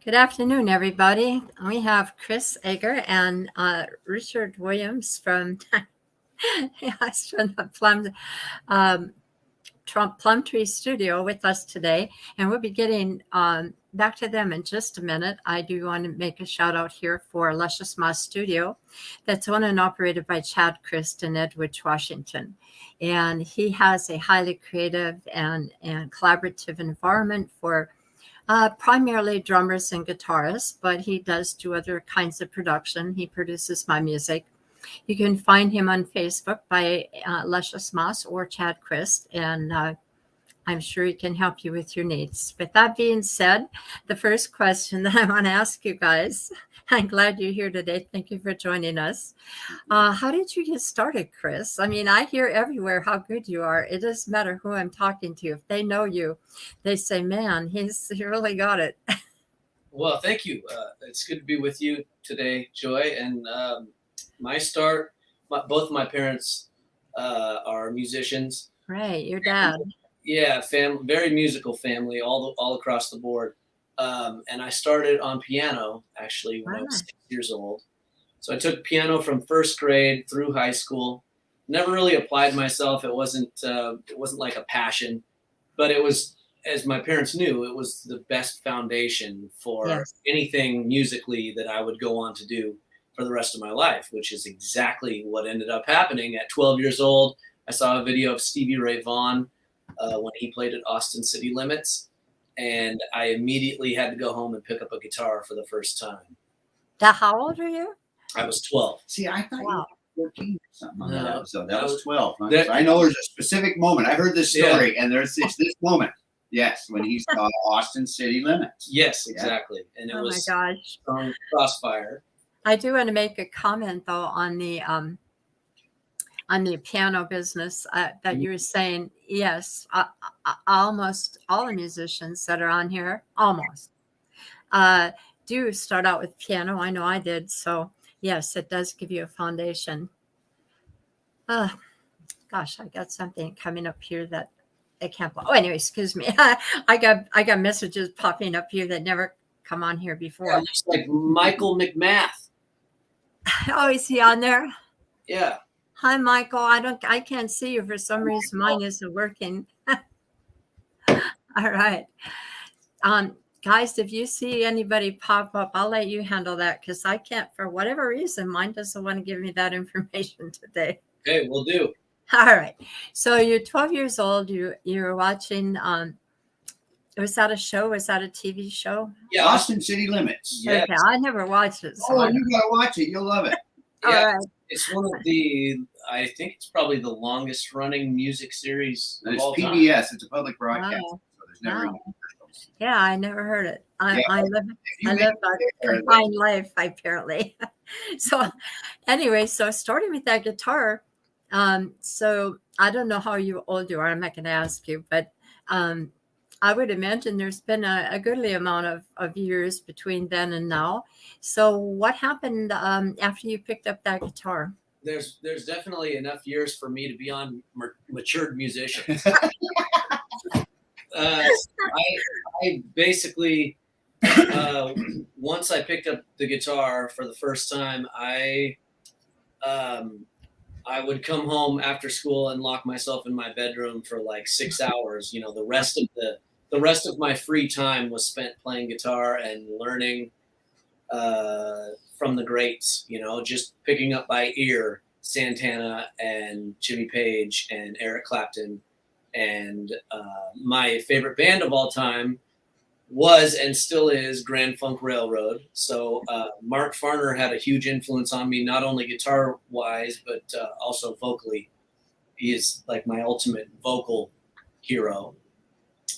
Good afternoon, everybody. We have Chris Eger and Richard Williams from from the um, Plum Tree Studio with us today, and we'll be getting back to them in just a minute. I do want to make a shout out here for Luscious Moss Studio, that's owned and operated by Chad Christ in Edwidge, Washington, and he has a highly creative and collaborative environment for primarily drummers and guitarists, but he does do other kinds of production. He produces my music. You can find him on Facebook by Luscious Moss or Chad Christ, and I'm sure he can help you with your needs. With that being said, the first question that I want to ask you guys, I'm glad you're here today. Thank you for joining us. How did you get started, Chris? I mean, I hear everywhere how good you are. It doesn't matter who I'm talking to. If they know you, they say, man, he really got it. Well, thank you. It's good to be with you today, Joy. And my start, both my parents are musicians. Right, your dad. Yeah, very musical family, all across the board. And I started on piano actually when I was 6 years old. So I took piano from first grade through high school. Never really applied myself. It wasn't like a passion, but it was, as my parents knew, it was the best foundation for anything musically that I would go on to do for the rest of my life, which is exactly what ended up happening. At 12 years old, I saw a video of Stevie Ray Vaughan when he played at Austin City Limits, and I immediately had to go home and pick up a guitar for the first time. How old are you? I was 12. See, I thought you were 14 or something on that episode. That was 12. Huh? I know there's a specific moment. I heard this story, and it's this moment. Yes, when he saw Austin City Limits. Yes, exactly. And it was my gosh. Crossfire. I do want to make a comment, though, on the piano business that you were saying. Yes, almost all the musicians that are on here, almost, do start out with piano. I know I did. So, yes, it does give you a foundation. Gosh, I got something coming up here that I can't. Oh, anyway, excuse me. I got messages popping up here that never come on here before. Yeah, it looks like Michael McMath. Oh, is he on there? Yeah. Hi, Michael. I can't see you for some reason. Mine isn't working. All right. Guys, if you see anybody pop up, I'll let you handle that because I can't, for whatever reason, mine doesn't want to give me that information today. Okay, we'll do. All right. So you're 12 years old. You're watching. Was that a show? Was that a TV show? Yeah, Austin City Limits. Yes. Okay, I never watched it. So you gotta watch it. You'll love it. Yeah, all right. It's one of the. I think it's probably the longest running music series. And it's PBS. Time. It's a public broadcast. Wow. So there's never any commercials. Yeah, I never heard it. I live a confined life, apparently. So anyway, so starting with that guitar. So I don't know how old you are. I'm not going to ask you, but I would imagine there's been a goodly amount of years between then and now. So what happened after you picked up that guitar? There's definitely enough years for me to be on matured musicians. I basically, once I picked up the guitar for the first time, I would come home after school and lock myself in my bedroom for like 6 hours. You know, the rest of my free time was spent playing guitar and learning from the greats. You know, just picking up by ear Santana and Jimmy Page and Eric Clapton. And my favorite band of all time was and still is Grand Funk Railroad. So Mark Farner had a huge influence on me, not only guitar-wise, but also vocally. He is like my ultimate vocal hero.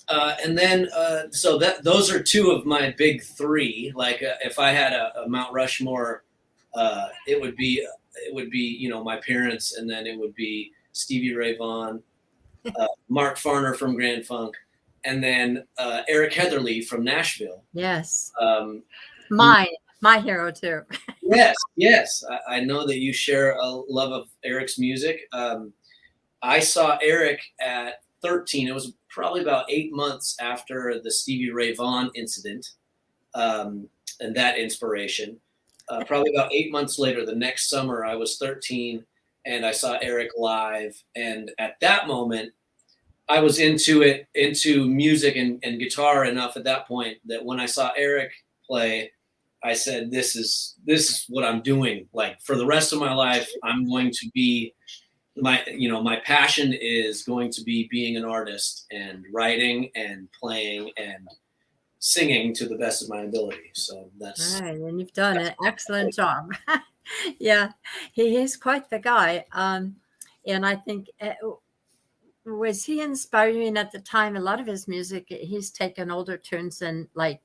And then, so those are two of my big three. Like if I had a Mount Rushmore, it would be you know, my parents, and then it would be Stevie Ray Vaughan, Mark Farner from Grand Funk, and then Eric Heatherly from Nashville. Yes. My hero too. Yes. I know that you share a love of Eric's music. I saw Eric at 13. It was probably about 8 months after the Stevie Ray Vaughan incident. and that inspiration. Probably about 8 months later, the next summer, I was 13 and I saw Eric live. And at that moment, I was into music and guitar enough at that point that when I saw Eric play, I said, this is what I'm doing. Like for the rest of my life, I'm going to be my passion is going to be being an artist and writing and playing and singing to the best of my ability. So that's All right, and you've done an excellent job. Yeah, he is quite the guy. And I think, was he inspiring at the time? A lot of his music, he's taken older tunes and like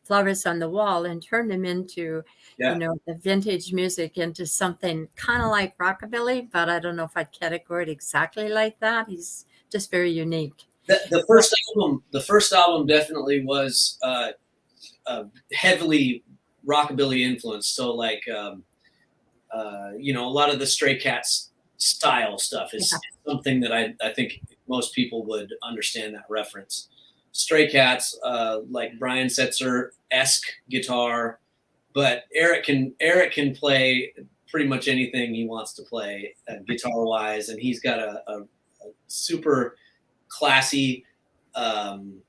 Flowers on the Wall and turned them into, the vintage music into something kind of like rockabilly, but I don't know if I'd categorize it exactly like that. He's just very unique. The first album definitely was heavily rockabilly influenced. So like, a lot of the Stray Cats style stuff is something that I think most people would understand that reference. Stray Cats, like Brian Setzer-esque guitar, but Eric can play pretty much anything he wants to play guitar wise, and he's got a super classy kind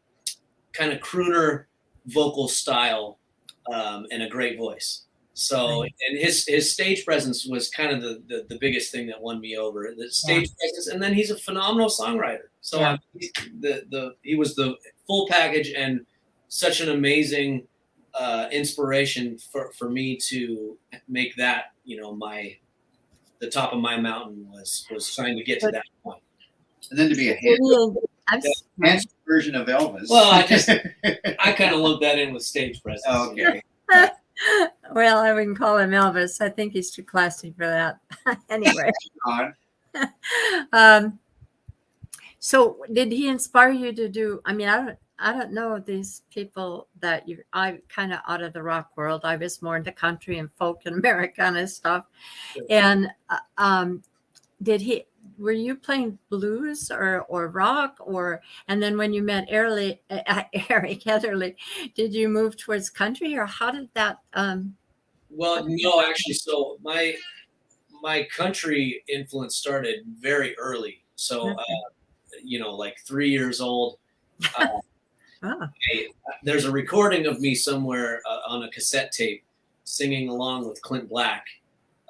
of crooner vocal style and a great voice. So, and his stage presence was kind of the biggest thing that won me over. The stage presence, and then he's a phenomenal songwriter. So he was the full package and such an amazing inspiration for me to make that the top of my mountain was trying to get to that point. And then to be a handsome version of Elvis. Well, I kind of lumped that in with stage presence. Oh, okay. Well, I wouldn't call him Elvis. I think he's too classy for that. Anyway. So did he inspire you to do, I mean, I don't know these people that I kind of out of the rock world. I was more into country and folk and Americana stuff. Sure. And were you playing blues or rock and then when you met Eric Heatherly, did you move towards country or how did that? Well, no, actually. So my country influence started very early. So, like 3 years old, there's a recording of me somewhere on a cassette tape singing along with Clint Black.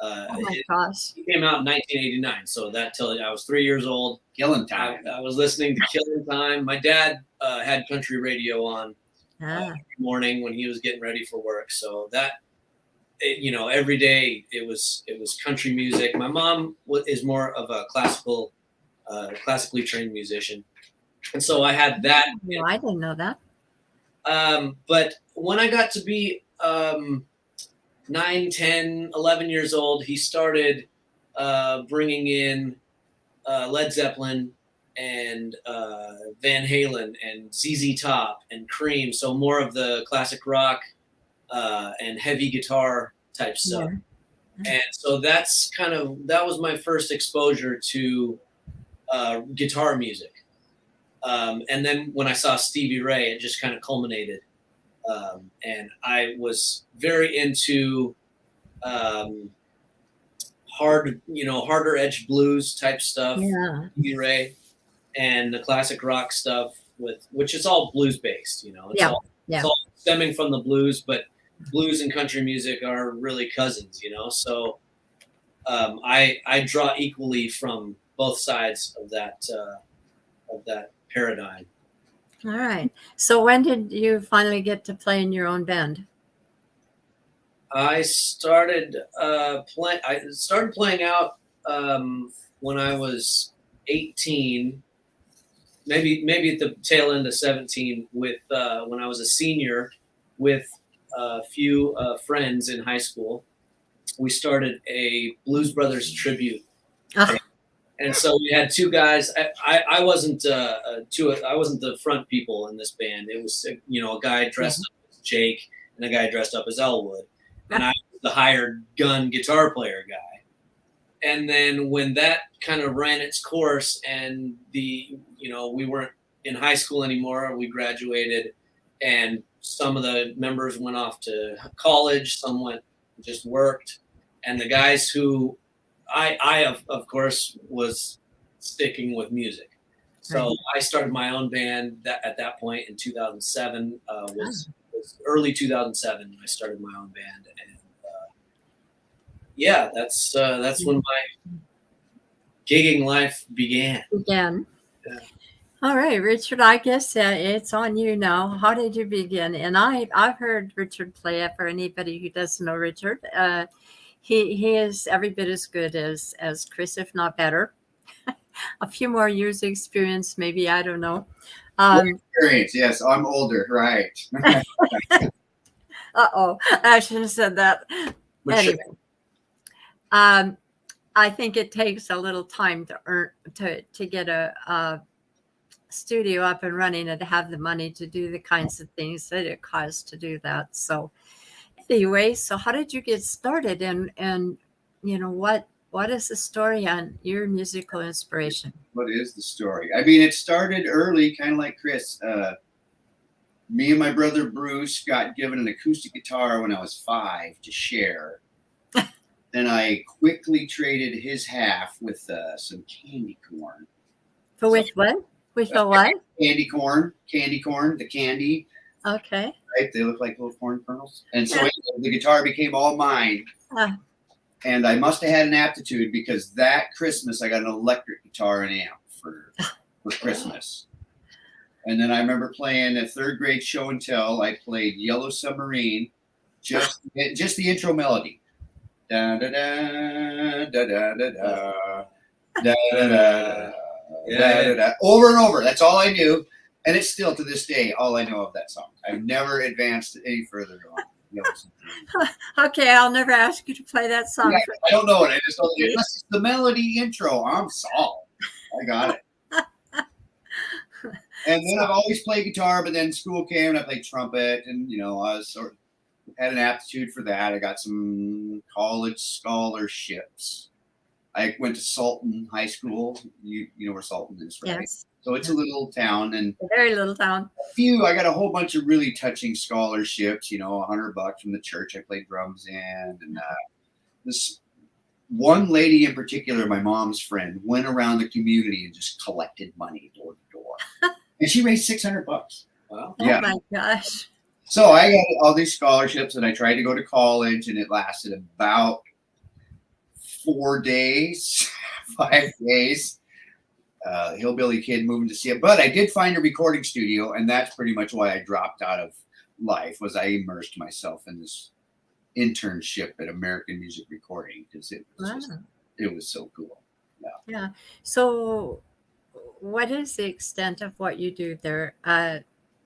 Oh my gosh! He came out in 1989, so that tells you I was 3 years old. Killing Time. I was listening to Killing Time. My dad had country radio on every morning when he was getting ready for work. So that, every day it was country music. My mom is more of a classically trained musician, and so I had that. No, I didn't know that. But when I got to be 9, 10, 11 years old, he started bringing in Led Zeppelin and Van Halen and ZZ Top and Cream. So more of the classic rock and heavy guitar type stuff. Yeah. And so that was my first exposure to guitar music. And then when I saw Stevie Ray, it just kind of culminated. And I was very into harder edge blues type stuff, Stevie Ray, and the classic rock stuff which is all blues based. It's all stemming from the blues, but blues and country music are really cousins. So I draw equally from both sides of that paradigm. All right. So when did you finally get to play in your own band? I started playing out when I was 18, maybe at the tail end of 17. With when I was a senior, with a few friends in high school, we started a Blues Brothers tribute. And so we had two guys. I wasn't the front people in this band. It was a guy dressed up as Jake and a guy dressed up as Elwood, and I was the hired gun guitar player guy. And then when that kind of ran its course, and we weren't in high school anymore, we graduated, and some of the members went off to college, some went just worked, and the guys who I of course was sticking with music. So Right. I started my own band at that point in 2007. Was early 2007. I started my own band, and yeah, that's when my gigging life began. Again. Yeah. All right, Richard, I guess it's on you now. How did you begin? And I've heard Richard play. For anybody who doesn't know Richard, he is every bit as good as Chris, if not better. A few more years experience, maybe, I don't know. Experience, yes. I'm older, right? Uh-oh, I shouldn't have said that. But Anyway, I think it takes a little time to get a studio up and running and to have the money to do the kinds of things that it costs to do that. So anyway, so how did you get started, and what is the story on your musical inspiration? What is the story? I mean, it started early, kind of like Chris. Me and my brother Bruce got given an acoustic guitar when I was 5 to share. Then I quickly traded his half with some candy corn. For with what? With the what? Candy corn, the candy. Okay. Right? They look like little corn kernels. And so the guitar became all mine. And I must have had an aptitude, because that Christmas I got an electric guitar and amp for Christmas. And then I remember playing a 3rd grade show and tell. I played Yellow Submarine, just the intro melody. Da da da da da da da da da da. Yeah. Over and over. That's all I knew. And it's still to this day all I know of that song. I've never advanced any further on. Okay, I'll never ask you to play that song. Yeah, I don't know it. I just don't. It's the melody intro. I'm solved. I got it. And then I've always played guitar, but then school came and I played trumpet, and I was sort of had an aptitude for that. I got some college scholarships. I went to Salton High School. You know where Salton is, right? Yes. So it's a little town, and a very little town. I got a whole bunch of really touching scholarships. $100 from the church I played drums in, and this one lady in particular, my mom's friend, went around the community and just collected money door to door, and she raised $600. Wow! Oh my gosh! So I got all these scholarships, and I tried to go to college, and it lasted about 4 days, 5 days. Hillbilly kid moving to see it, but I did find a recording studio, and that's pretty much why I dropped out of life. Was I immersed myself in this internship at American Music Recording, because it was so cool. Yeah. So, what is the extent of what you do there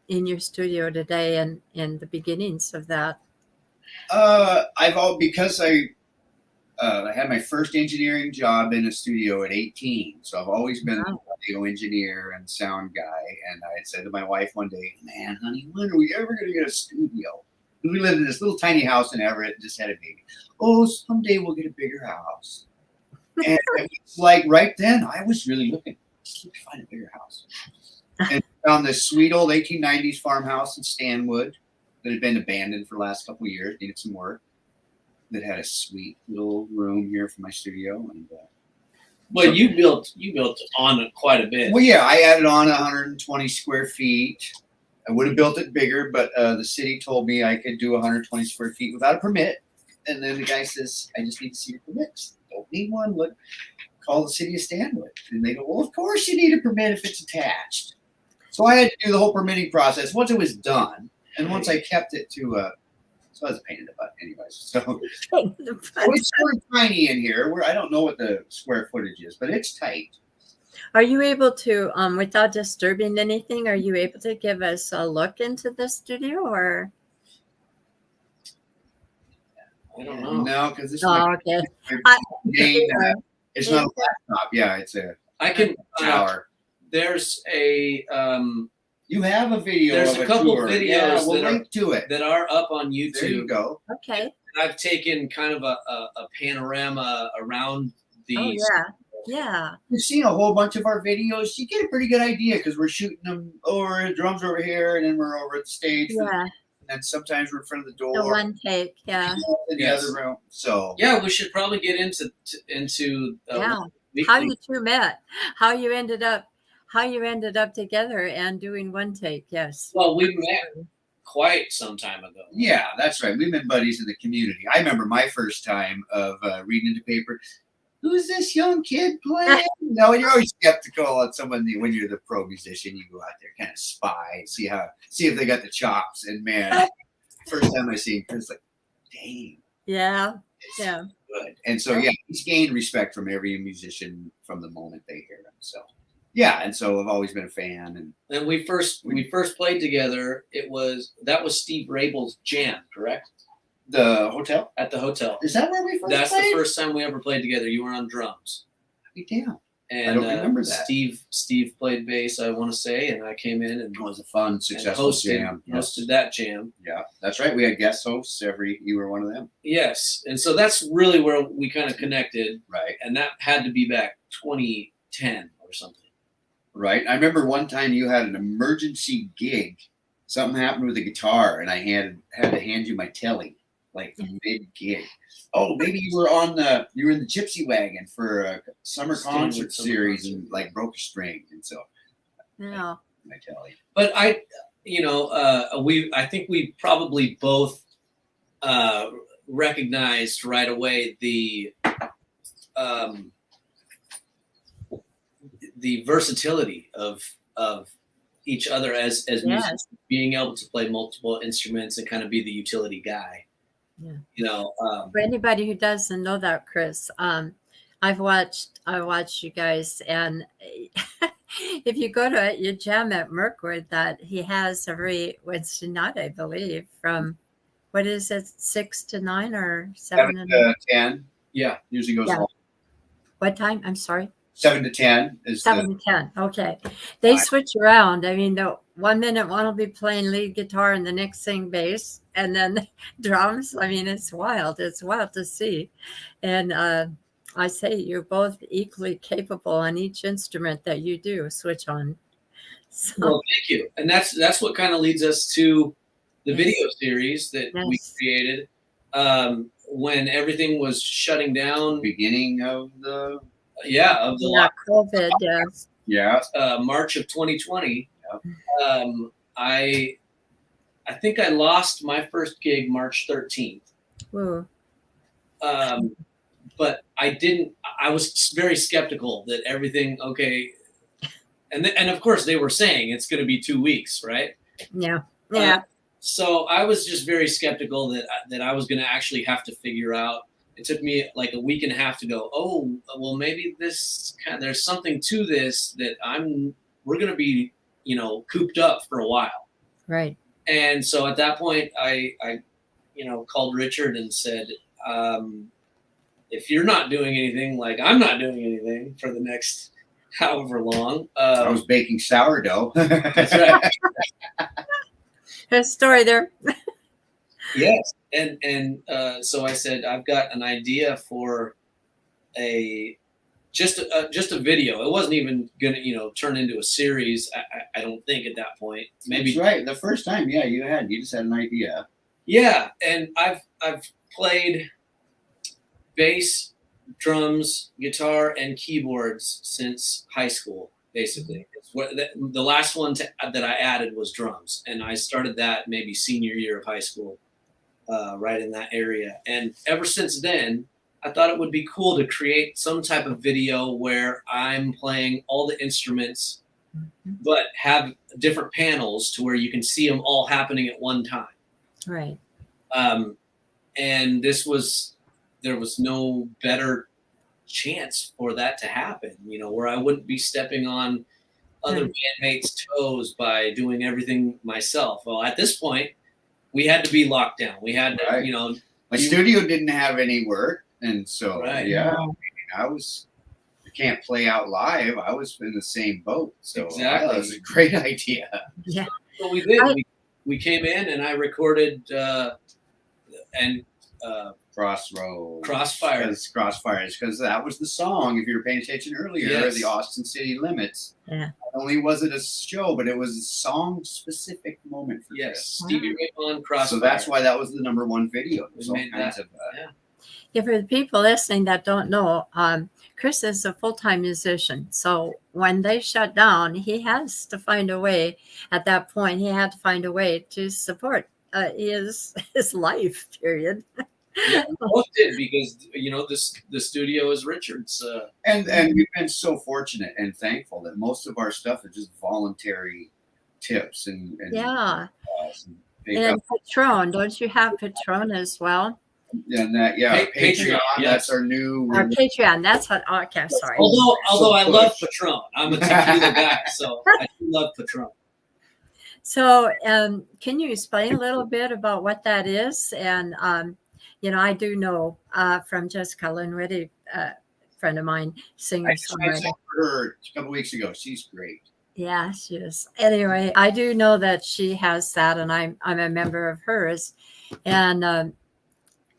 in your studio today, and in the beginnings of that? Because I had my first engineering job in a studio at 18. So I've always been an audio engineer and sound guy. And I had said to my wife one day, "Man, honey, when are we ever going to get a studio?" We lived in this little tiny house in Everett, just had a baby. "Oh, someday we'll get a bigger house." And it's like right then I was really looking to find a bigger house. And found this sweet old 1890s farmhouse in Stanwood that had been abandoned for the last couple of years, needed some work. That had a sweet little room here for my studio, and well, you built on it quite a bit. Well, yeah, I added on 120 square feet. I would have built it bigger, but the city told me I could do 120 square feet without a permit. And then the guy says, "I just need to see your permits." "Don't need one. Look, call the city of Stanwood." And they go, "Well, of course you need a permit if it's attached." So I had to do the whole permitting process. Once it was done, and once I kept it to so I was a pain in the butt anyways. So it's sort of tiny in here, where I don't know what the square footage is, but it's tight. Are you able to, without disturbing anything, are you able to give us a look into the studio, or? I don't know. No, because this okay. It's not a laptop. Yeah, it's a tower. There's a you have a video. There's a couple videos we'll link to it that are up on YouTube. There you go. Okay. And I've taken kind of a panorama around the Yeah. You've seen a whole bunch of our videos. You get a pretty good idea because we're shooting them over, drums over here, and then we're over at the stage. Yeah. And then sometimes we're in front of the The door one take. Yeah. in the Yes. other room. So Yeah, we should probably get into Yeah. weekly. How you two met, how you ended up together and doing one take. Yes. Well, we met quite some time ago. yeah, that's right. We've been buddies in the community. I remember my first time of reading the paper. Who's this young kid playing? No, you're always skeptical on someone when you're the pro musician. You go out there, kind of spy, see if they got the chops. And man, first time I seen Chris, like, dang, Yeah. Yeah. good. And so yeah, he's gained respect from every musician from the moment they hear him. So yeah, and so I've always been a fan. And we first played together. That was Steve Rabel's jam, correct? The hotel, At the hotel. is that where we first That's played? the first time we ever played together. You were on drums. Damn. And I don't remember that. Steve played bass, I want to say, and I came in and It was a fun, successful jam. hosted that jam. Yeah, that's right. We had guest hosts you were one of them. Yes, and so that's really where we kind of connected, Right. and that had to be back 2010 or something. Right. I remember one time you had an emergency gig. Something happened with the guitar, and I had to hand you my telly, like mid gig. Oh, maybe you were in the Gypsy Wagon for a summer concert series and like broke a string, and so Yeah. my telly. But I think we probably both recognized right away the versatility of each other as musicians, being able to play multiple instruments and kind of be the utility guy. Yeah. You know, For anybody who doesn't know that, Chris, I watched you guys, and if you go to your jam at Mirkwood, that he has every Wednesday night, I believe, from what is it, 6 to 9 or 7 to 10. Yeah, usually goes Yeah. long. What time? I'm sorry. 7 to 10 is 7 to 10. Okay. They Right. switch around. I mean, the 1 minute one will be playing lead guitar and the next thing bass and then drums. I mean, it's wild. It's wild to see. And I say you're both equally capable on each instrument that you do switch on. So, well, thank you. And that's what kind of leads us to the video series that we Yes. created when everything was shutting down. beginning of the COVID, yes. March of 2020. I think I lost my first gig March 13th. Ooh. But I was very skeptical that everything, okay. And of course they were saying it's going to be 2 weeks, right? Yeah. Yeah. So I was just very skeptical that I was going to actually have to figure out. It took me like a week and a half to go, oh, well, maybe there's something to this that we're going to be, cooped up for a while. Right. And so at that point, I called Richard and said, if you're not doing anything, like I'm not doing anything for the next however long. I was baking sourdough. That's right. There's a story there. Yes. And so I said, I've got an idea for just a video. It wasn't even going to, turn into a series. I don't think at that point. Maybe. That's right. The first time, yeah, you just had an idea. Yeah. And I've played bass, drums, guitar, and keyboards since high school, basically. It's the last one that I added was drums. And I started that maybe senior year of high school. Right in that area. And ever since then, I thought it would be cool to create some type of video where I'm playing all the instruments, but have different panels to where you can see them all happening at one time. Right. And there was no better chance for that to happen, where I wouldn't be stepping on other bandmates' toes by doing everything myself. Well, at this point, we had to be locked down. We had to, My studio didn't have any work, and so Right. I can't play out live. I was in the same boat, so Exactly. that was a great idea. Yeah. So we did. We came in and I recorded, and Crossfires, because that was the song. If you were paying attention earlier, Yes. the Austin City Limits. Yeah. Not only was it a show, but it was a song-specific moment for Yes, Chris. Stevie Ray Vaughan, Crossfire. So that's why that was the #1 video. There's all made kinds that. of Yeah, for the people listening that don't know, Chris is a full-time musician. So when they shut down, he has to find a way. At that point, he had to find a way to support his life. Period. Yeah, we both did, because the studio is Richard's. and we've been so fortunate and thankful that most of our stuff is just voluntary tips and Yeah. and And Patron, don't you have Patron as well? and that Patreon. Yes. That's our new. Or Patreon, that's what. Okay, sorry. Although I love Patron, I'm a tequila guy, so I do love Patron. So, can you explain a little bit about what that is? And I do know from Jessica Linwoody, a friend of mine, singer I songwriter. saw her a couple weeks ago. She's great. Yeah, she is. Anyway, I do know that she has that, and I'm a member of hers. And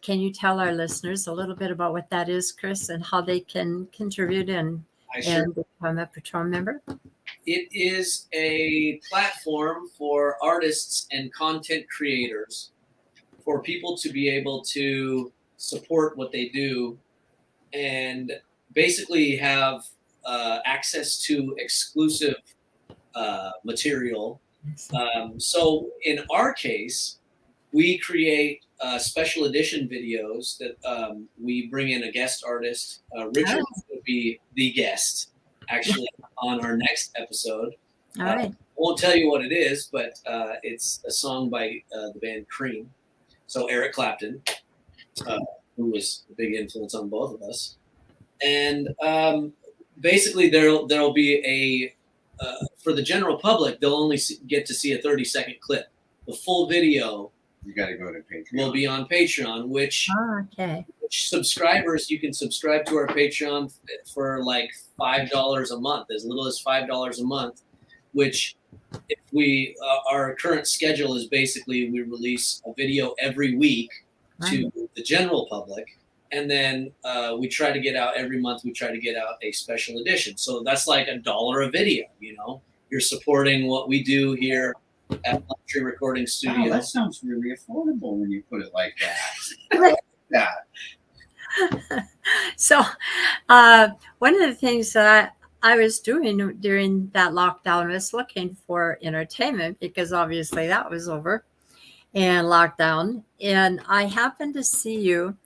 can you tell our listeners a little bit about what that is, Chris, and how they can contribute and become a Patron member? It is a platform for artists and content creators, for people to be able to support what they do and basically have access to exclusive material. So in our case, we create special edition videos that we bring in a guest artist. Richard would be the guest, actually, on our next episode. All right. I won't tell you what it is, but it's a song by the band Cream. So Eric Clapton, who was a big influence on both of us. And basically there'll be for the general public, they'll only get to see a 30-second clip. The full video, you got to go to Patreon. Will be on Patreon, which subscribers, you can subscribe to our Patreon for like $5 a month, as little as $5 a month, which if our current schedule is basically we release a video every week to the general public. And then we try to get out every month. We try to get out a special edition. So that's like $1 a video. You're supporting what we do here at Luxury Recording Studios. Wow, that sounds really affordable when you put it like that. So, one of the things that I was doing during that lockdown was looking for entertainment, because obviously that was over and lockdown. And I happened to see you.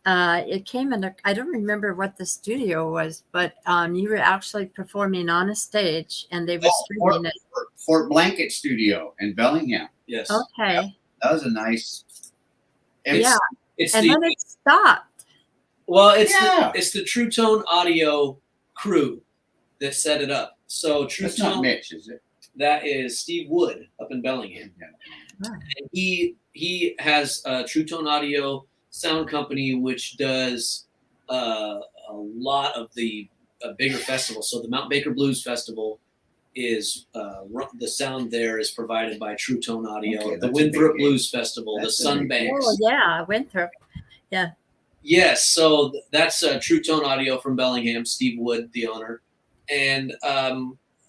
It came in, I don't remember what the studio was, but you were actually performing on a stage, and they were streaming it. Fort Blanket Studio in Bellingham. Yes. Okay. Yep. That was a nice. Then it stopped. Well, it's the True Tone Audio crew that set it up. So That's not Mitch, is it? That is Steve Wood up in Bellingham. Yeah. And he has True Tone Audio sound company, which does a lot of the bigger festivals. So the Mount Baker Blues Festival is the sound there is provided by True Tone Audio. Okay, the Winthrop Blues Festival, the Sunbanks. Oh yeah, Winthrop. Yeah. Yes, so that's True Tone Audio from Bellingham. Steve Wood, the owner, and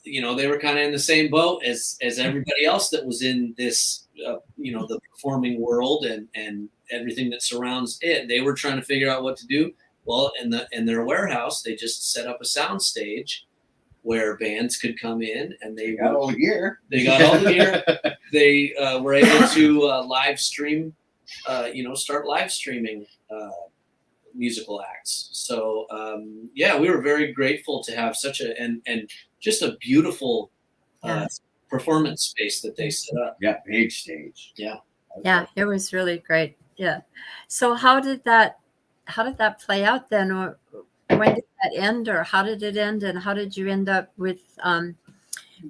they were kind of in the same boat as everybody else that was in this, the performing world and everything that surrounds it. They were trying to figure out what to do. Well, in their warehouse, they just set up a sound stage where bands could come in, and they got all the gear. They got all the gear. They were able to live stream, start live streaming musical acts. So we were very grateful to have such and just a beautiful performance space that they set up. Yeah, big stage. Yeah, it was really great. Yeah. So how did that play out then? Or when did that end, or how did it end, and how did you end up with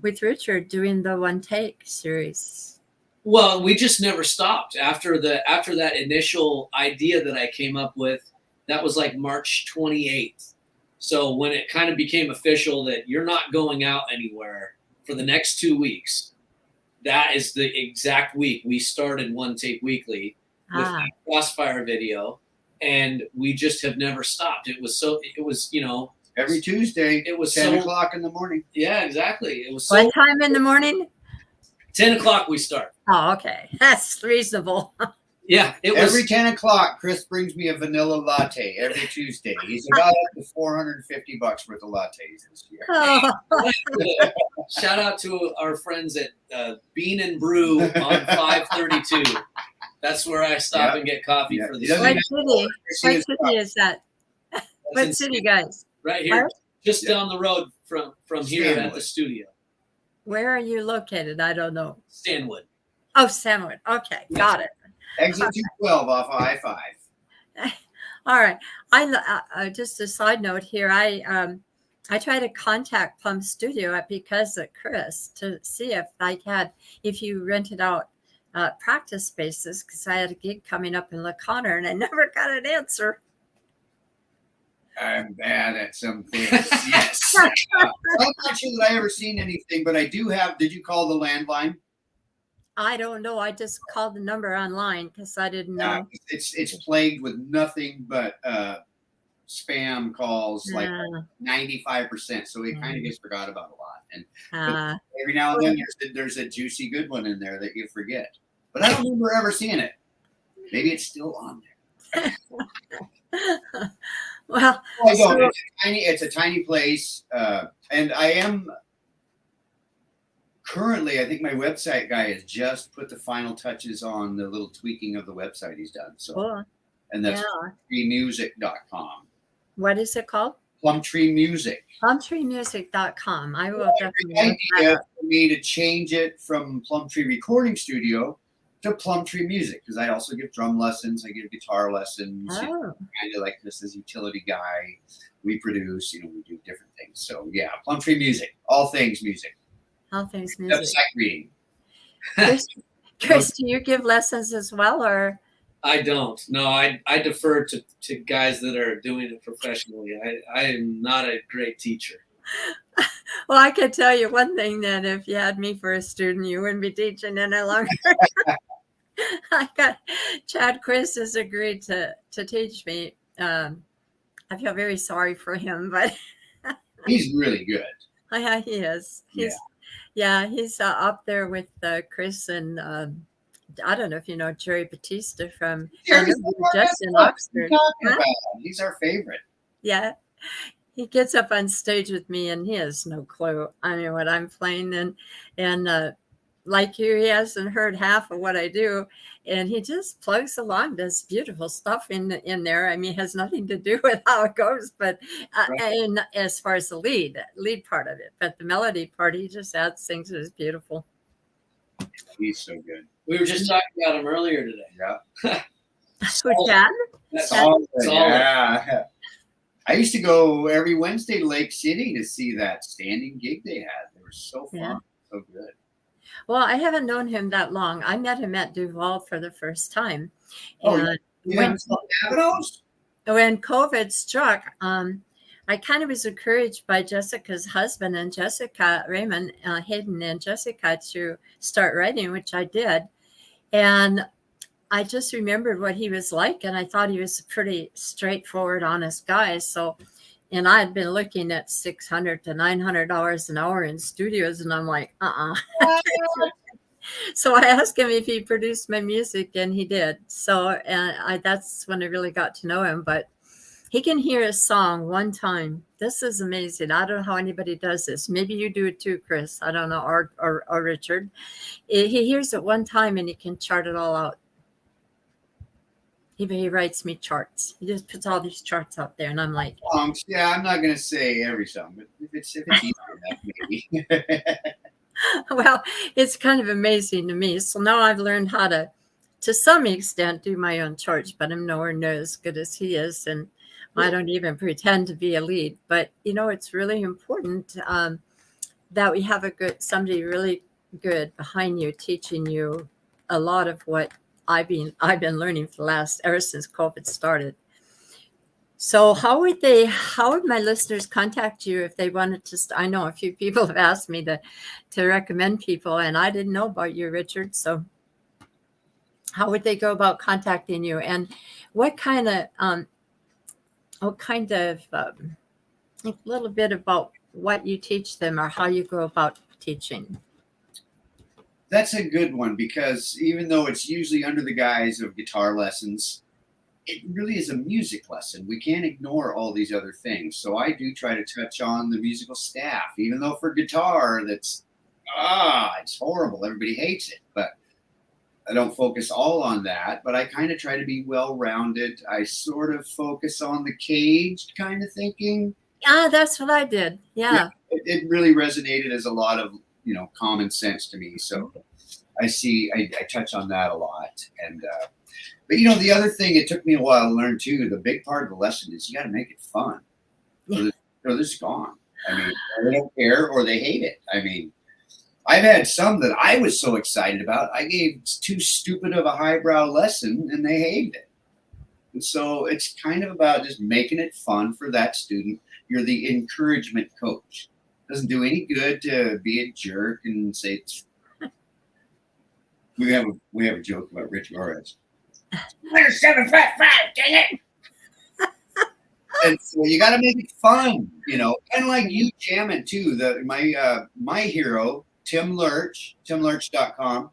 Richard doing the One Take series? Well, we just never stopped after that initial idea that I came up with. That was like March 28th. So when it kind of became official that you're not going out anywhere for the next 2 weeks, that is the exact week we started One Take Weekly. with Ah, that Crossfire video, and we just have never stopped. It was Every Tuesday, it was 10 so o'clock in the morning. yeah, exactly. It was what so time in the morning? 10 o'clock we start. Oh, okay. That's reasonable. Yeah, it was Every 10 o'clock, Chris brings me a vanilla latte every Tuesday. He's about up to $450 worth of lattes this year. Oh, shout out to our friends at Bean and Brew on 532. That's where I stop and get coffee Yeah. for He the doesn't what even city? see What his city is that? That's What in city, guys? right here, Where? just Yeah. down the road from here at the Stanwood. studio. Where are you located? I don't know. Stanwood. Oh, Stanwood. Okay, got it. Exit 212 off of I-5. All right. Just a side note here. I tried to contact Plum Studio because of Chris to see if you rented out practice spaces, because I had a gig coming up in La Conner and I never got an answer. I'm bad at some things. Yes. I'm not sure that I ever seen anything, but I do have. Did you call the landline? I don't know. I just called the number online because I didn't know. It's plagued with nothing but spam calls, like Uh, 95%. So it kind of gets forgot about a lot. And uh, every now and then there's a juicy good one in there that you forget. But I don't remember ever seeing it. Maybe it's still on there. well, Oh, I don't. It's a tiny place, and I am currently. I think my website guy has just put the final touches on the little tweaking of the website he's done. So, cool. and that's Yeah. plumtreemusic.com. What is it called? Plumtree Music. Plumtreemusic.com. I will definitely The look that idea up. for me to change it from Plumtree Recording Studio to Plumtree Music, because I also give drum lessons, I give guitar lessons. Oh, Kind of like this as utility guy. We produce, we do different things. So yeah, Plumtree Music, all things music. all things Except music. sight reading. Chris, do you give lessons as well, or? I don't. No, I defer to guys that are doing it professionally. I am not a great teacher. Well, I could tell you one thing, that if you had me for a student, you wouldn't be teaching any longer. Chad Chris has agreed to teach me. I feel very sorry for him, but He's really good. yeah, he is. He's up there with Chris and I don't know if you know Jerry Batista from just in Oxford. He's our favorite. Yeah. He gets up on stage with me and he has no clue. I mean, what I'm playing, and like you, he hasn't heard half of what I do, and he just plugs along, does beautiful stuff in there. I mean, it has nothing to do with how it goes, but and as far as the lead part of it, but the melody part, he just adds things that is beautiful. He's so good. We were just talking about him earlier today. Yeah. Who can? Solid. Solid. Yeah. I used to go every Wednesday to Lake City to see that standing gig they had. They were so fun. Yeah. So good. Well, I haven't known him that long. I met him at Duval for the first time. Oh, And yeah. when COVID struck, I kind of was encouraged by Jessica's husband and Jessica Raymond, Hayden and Jessica, to start writing, which I did. And I just remembered what he was like, and I thought he was a pretty straightforward, honest guy. So, and I had been looking at $600 to $900 an hour in studios, and I'm like, So I asked him if he produced my music, and he did. So, and that's when I really got to know him. But he can hear a song one time. This is amazing. I don't know how anybody does this. Maybe you do it too, Chris. I don't know, or Richard. He hears it one time, and he can chart it all out. He writes me charts. He just puts all these charts out there, and I'm like, yeah, I'm not going to say every song, but if it's easy enough, maybe. well, it's kind of amazing to me. So now I've learned how to some extent, do my own charts, but I'm nowhere near as good as he is, and I don't even pretend to be a lead. But it's really important that we have somebody really good behind you, teaching you a lot of what I've been learning for ever since COVID started. So how would my listeners contact you if they wanted to? I know a few people have asked me to recommend people, and I didn't know about you, Richard. So how would they go about contacting you, and what kind of a little bit about what you teach them or how you go about teaching? That's a good one, because even though it's usually under the guise of guitar lessons, it really is a music lesson. We can't ignore all these other things. So I do try to touch on the musical staff, even though for guitar, it's horrible. Everybody hates it, but I don't focus all on that, but I kind of try to be well-rounded. I sort of focus on the caged kind of thinking. That's what I did. Yeah. It really resonated as a lot of, common sense to me. So I touch on that a lot. And, but the other thing, it took me a while to learn too, the big part of the lesson is you got to make it fun. Or they're just gone. I mean, they don't care or they hate it. I mean, I've had some that I was so excited about, I gave too stupid of a highbrow lesson and they hated it. And so it's kind of about just making it fun for that student. You're the encouragement coach. It doesn't do any good to be a jerk and say, we have a joke about Rich Torres. 7'5", dang it. And so you got to make it fun, kind of like you jamming too. My hero, Tim Lurch, timlurch.com,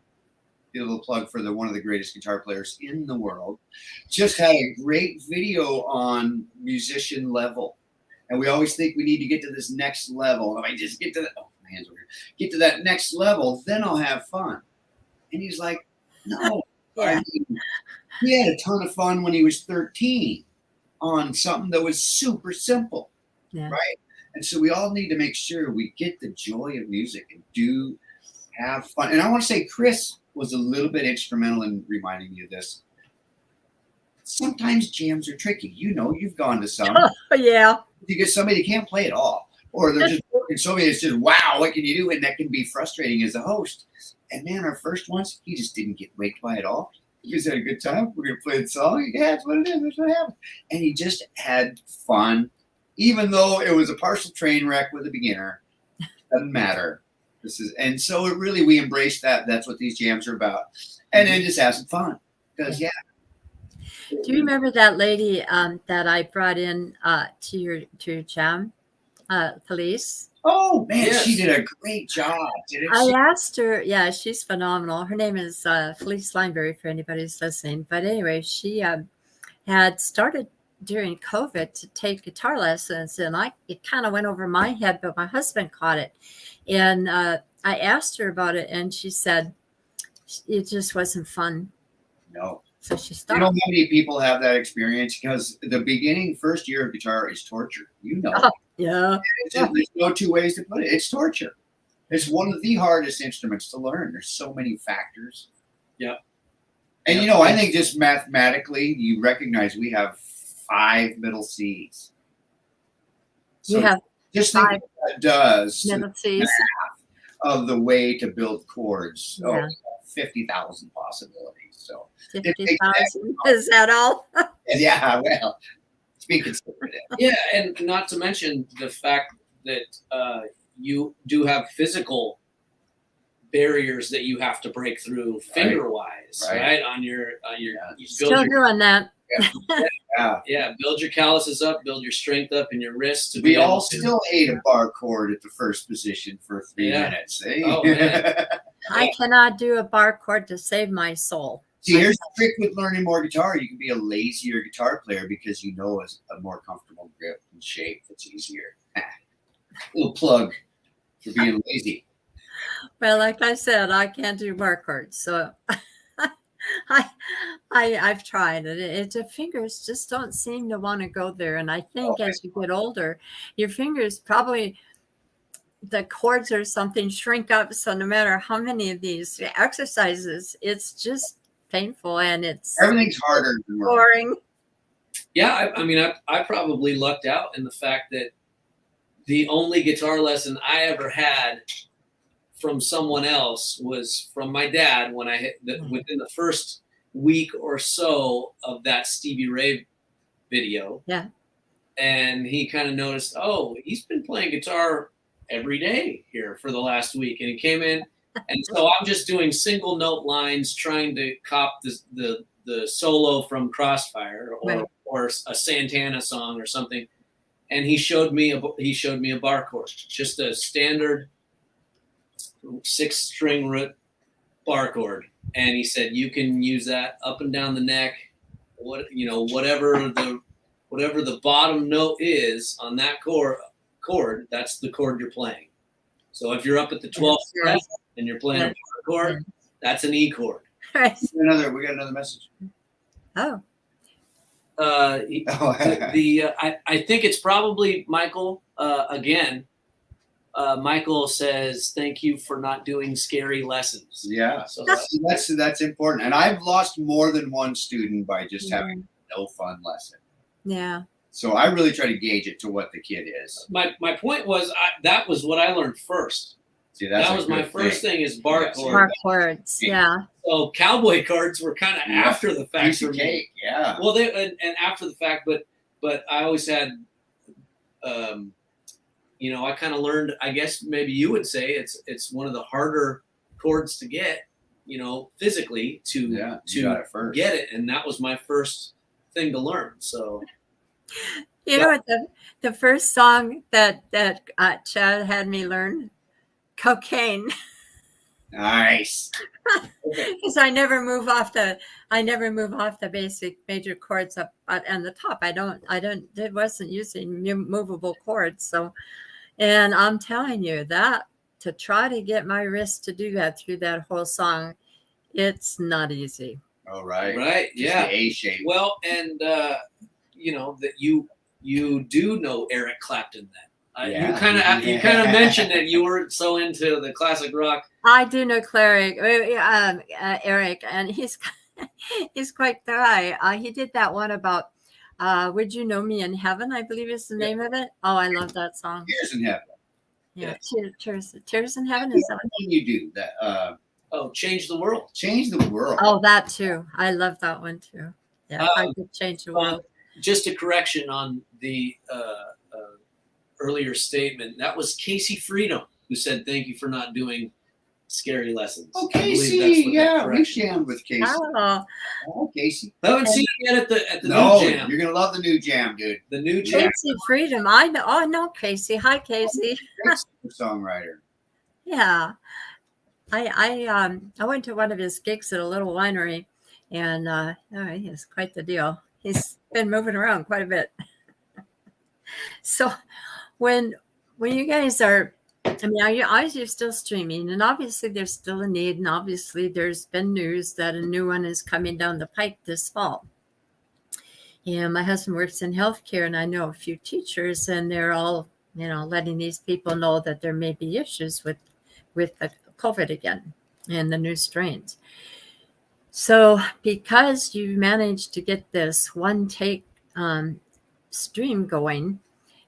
get a little plug for one of the greatest guitar players in the world, just had a great video on musician level. And we always think we need to get to this next level. If I just get to my hands over here, get to that next level, then I'll have fun. And he's like, no. Yeah. He had a ton of fun when he was 13 on something that was super simple, right? And so we all need to make sure we get the joy of music and do have fun. And I want to say Chris was a little bit instrumental in reminding me of this. Sometimes jams are tricky. You've gone to some. Oh, yeah. You get somebody that can't play at all, or they're just working so many. It's just, wow, what can you do? And that can be frustrating as a host. And man, our first ones, he just didn't get waked by it all. He just had a good time. We're going to play the song. Yeah, that's what it is. That's what happened. And he just had fun, even though it was a partial train wreck with a beginner. Doesn't matter. And so it really, we embrace that. That's what these jams are about. And then just have some fun. Because, Do you remember that lady that I brought in to your jam, Felice? Oh, man, Yes. She did a great job. I asked her, she's phenomenal. Her name is Felice Lineberry, for anybody who's listening. But anyway, she had started during COVID to take guitar lessons, and it kind of went over my head, but my husband caught it. And I asked her about it, and she said it just wasn't fun. No. So she stopped. How many people have that experience? Because the first year of guitar is torture. Yeah. There's no two ways to put it. It's torture. It's one of the hardest instruments to learn. There's so many factors. Yeah. And, I think just mathematically, you recognize we have 5 middle Cs. So you have just think what that does middle Cs of the way to build chords. Yeah. 50,000 possibilities. So 50,000. Is that all? Yeah, well, speaking of it. Yeah, and not to mention the fact that you do have physical barriers that you have to break through finger-wise, right? On your you Still doing that. Build your calluses up, build your strength up in your wrists. To we all still hate a bar chord at the first position for 3 minutes. Eh? Oh, man. I cannot do a bar chord to save my soul. See, here's the trick with learning more guitar. You can be a lazier guitar player because a more comfortable grip and shape that's easier. Little plug for being lazy. Well, like I said, I can't do bar chords, so I've tried it. The fingers just don't seem to want to go there, and I think as you get older, your fingers probably, the chords or something shrink up. So no matter how many of these exercises, it's just painful and everything's harder than boring. Yeah, I probably lucked out in the fact that the only guitar lesson I ever had from someone else was from my dad when I hit within the first week or so of that Stevie Ray video. Yeah. And he kind of noticed, oh, he's been playing guitar every day here for the last week. And he came in, And so I'm just doing single note lines, trying to cop the solo from Crossfire Right. or a Santana song or something. And he showed me a bar chord, just a standard 6-string root bar chord. And he said, you can use that up and down the neck, whatever the bottom note is on that chord, that's the chord you're playing. So if you're up at the 12th fret and you're playing a bar chord, that's an E chord. Right. We got another message. Oh. I think it's probably Michael again. Michael says, "Thank you for not doing scary lessons." Yeah, so that's important. And I've lost more than one student by just having no fun lesson. Yeah. So I really try to gauge it to what the kid is. My point was that was what I learned first. See, that was my first thing is bar chords. Bar chords, yeah. So cowboy cards were kind of after the fact Piece for of me. cake, yeah. Well, and after the fact, but I always had, I kind of learned. I guess maybe you would say it's one of the harder chords to get, physically to get it, and that was my first thing to learn. So. You know what? The first song that Chad had me learn, Cocaine. Nice. Because I never move off the basic major chords up and the top. It wasn't using movable chords. So, and I'm telling you that to try to get my wrist to do that through that whole song, it's not easy. Oh, right. Right. Just yeah. The A shape. Well, and that you do know Eric Clapton then. You kind of mentioned that you weren't so into the classic rock. I do know Eric, and he's quite dry. He did that one about "Would You Know Me in Heaven?" I believe is the name of it. Oh, I love that song. Tears in Heaven. Yeah, Tears in Heaven is that what you do that? Change the World. Change the World. Oh, that too. I love that one too. Yeah, I could change the world. Just a correction on the earlier statement. That was Casey Freedom who said, "Thank you for not doing scary lessons." Oh, Casey, yeah, we jammed with Casey. Oh, Casey. I haven't seen him yet at the new jam. You're gonna love the new jam, dude. The new jam. Casey Freedom. I know. Oh, no, Casey. Hi, Casey. Great songwriter. Yeah, I went to one of his gigs at a little winery, and he's quite the deal. He's been moving around quite a bit. So when you guys are, you're still streaming, and obviously there's still a need, and obviously there's been news that a new one is coming down the pike this fall. And my husband works in healthcare, and I know a few teachers, and they're all, letting these people know that there may be issues with the COVID again and the new strains. So because you managed to get this one take stream going,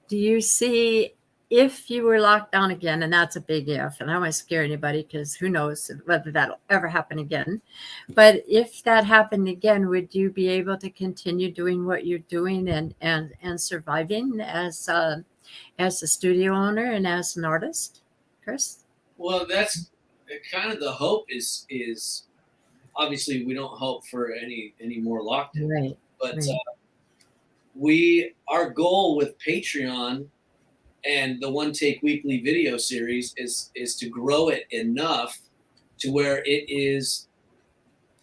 do you see, if you were locked down again, and that's a big if, and I don't want to scare anybody because who knows whether that'll ever happen again, but if that happened again, would you be able to continue doing what you're doing and surviving as a studio owner and as an artist, Chris? Well, that's kind of the hope is obviously we don't hope for any more lockdown, right? But right. Our goal with Patreon and the One Take Weekly video series is to grow it enough to where it is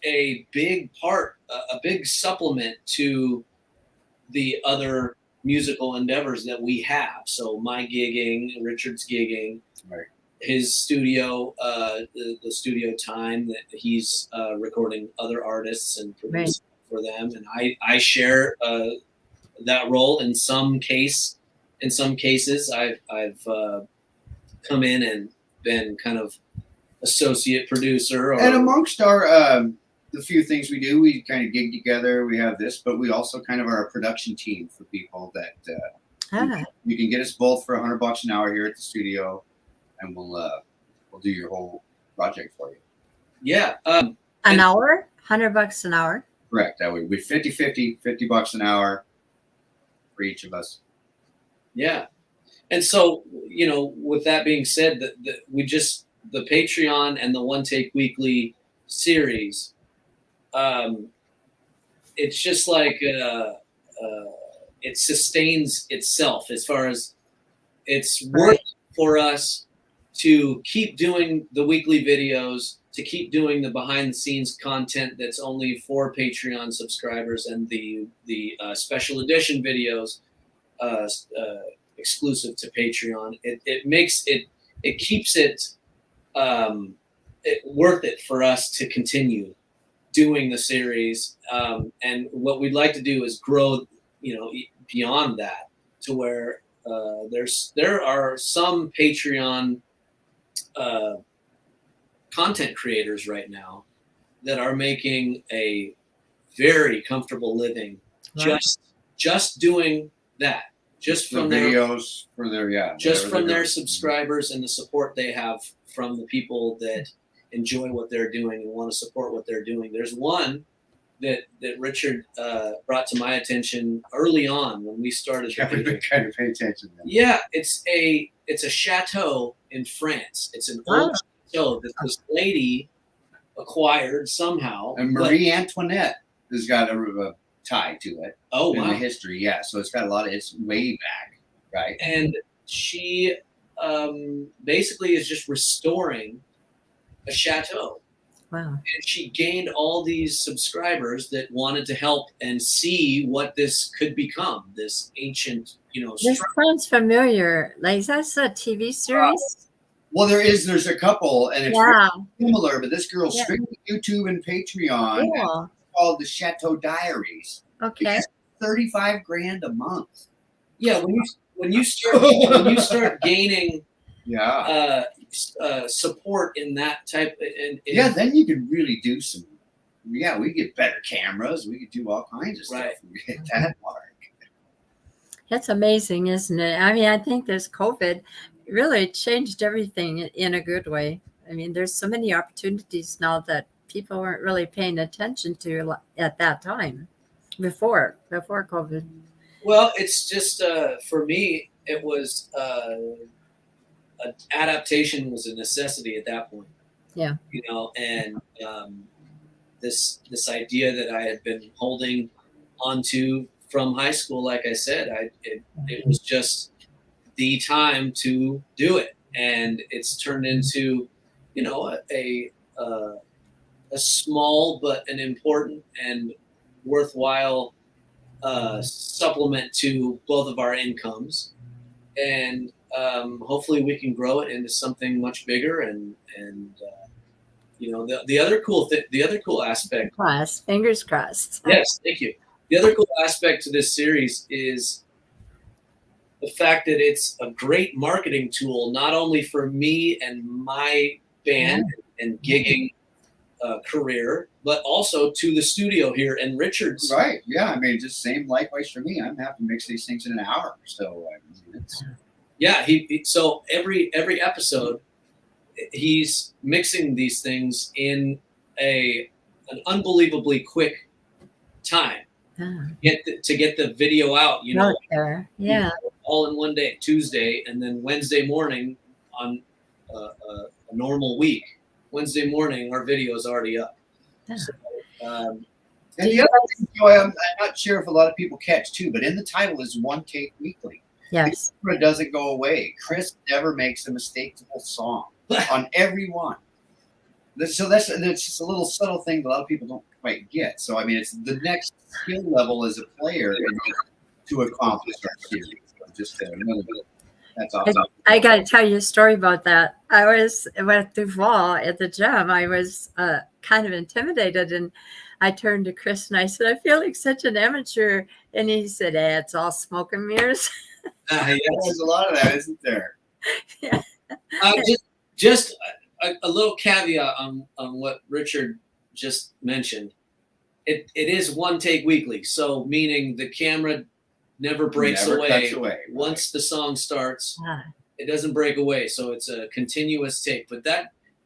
a big part, a big supplement to the other musical endeavors that we have. So my gigging, Richard's gigging, right. His studio, the studio time that he's recording other artists and producing for them, and I share that role in some cases. I've come in and been kind of associate producer. And amongst our the few things we do, we kind of gig together. We have this, but we also kind of are a production team for people that you can get us both for $100 an hour here at the studio, and we'll do your whole project for you. Yeah. An hour? $100 an hour? Correct. That way we $50 an hour for each of us. Yeah. And so, with that being said, that we the Patreon and the One Take Weekly series, it's just like it sustains itself as far as it's worth for us to keep doing the weekly videos, to keep doing the behind the scenes content that's only for Patreon subscribers, and the special edition videos exclusive to Patreon. It makes it keeps it worth it for us to continue doing the series. And what we'd like to do is grow, beyond that to where there are some Patreon content creators right now that are making a very comfortable living just doing that, just from the their videos for their just from their subscribers and the support they have from the people that enjoy what they're doing and want to support what they're doing. There's one that Richard brought to my attention early on when we started. Kind of pay attention. Yeah, it's a chateau in France. It's an old chateau that this lady acquired somehow. And Marie Antoinette has got a tie to it. Oh, in wow. the history, yeah. So it's got a lot of, it's way back, right? And she basically is just restoring a chateau. Wow. And she gained all these subscribers that wanted to help and see what this could become, this ancient, This sounds familiar. Like, that's a TV series? Well, there's a couple, and it's Yeah. really similar, but this girl's strictly YouTube and Patreon. Cool. And it's called the Chateau Diaries. Okay. It's $35,000 a month. Yeah, when you start gaining support in that type, then you can really do some. Yeah, we get better cameras. We could do all kinds of stuff. Right. We hit that mark. That's amazing, isn't it? I mean, I think this COVID really changed everything in a good way. I mean, there's so many opportunities now that people weren't really paying attention to at that time before COVID. Well, it's just for me, it was an adaptation was a necessity at that point. Yeah. And this idea that I had been holding onto from high school, like I said, it was just the time to do it, and it's turned into, a small but an important and worthwhile supplement to both of our incomes, and hopefully we can grow it into something much bigger. And the other cool aspect. Fingers crossed. Yes, thank you. The other cool aspect to this series is the fact that it's a great marketing tool, not only for me and my band and gigging career, but also to the studio here and Richard's. Right. Yeah. I mean, just same likewise for me. I'm having to mix these things in an hour. So so every episode, he's mixing these things in an unbelievably quick time. To get the video out, all in one day, Tuesday, and then Wednesday morning on a normal week. Wednesday morning, our video is already up. Yeah. So, and the other thing, I'm not sure if a lot of people catch too, but in the title is One Take Weekly. Yes. The camera doesn't go away. Chris never makes a mistakable song on every one. So that's just a little subtle thing that a lot of people don't quite get. So, I mean, it's the next skill level as a player to accomplish our series. Just another bit. That's awesome. I got to tell you a story about that. I was with Duval at the gym. I was kind of intimidated, and I turned to Chris and I said, "I feel like such an amateur." And he said, "It's all smoke and mirrors." Yes. There's a lot of that, isn't there? Yeah. Just a little caveat on what Richard just mentioned. It is one take weekly, so meaning the camera never breaks away. Once the song starts, it doesn't break away, so it's a continuous take. But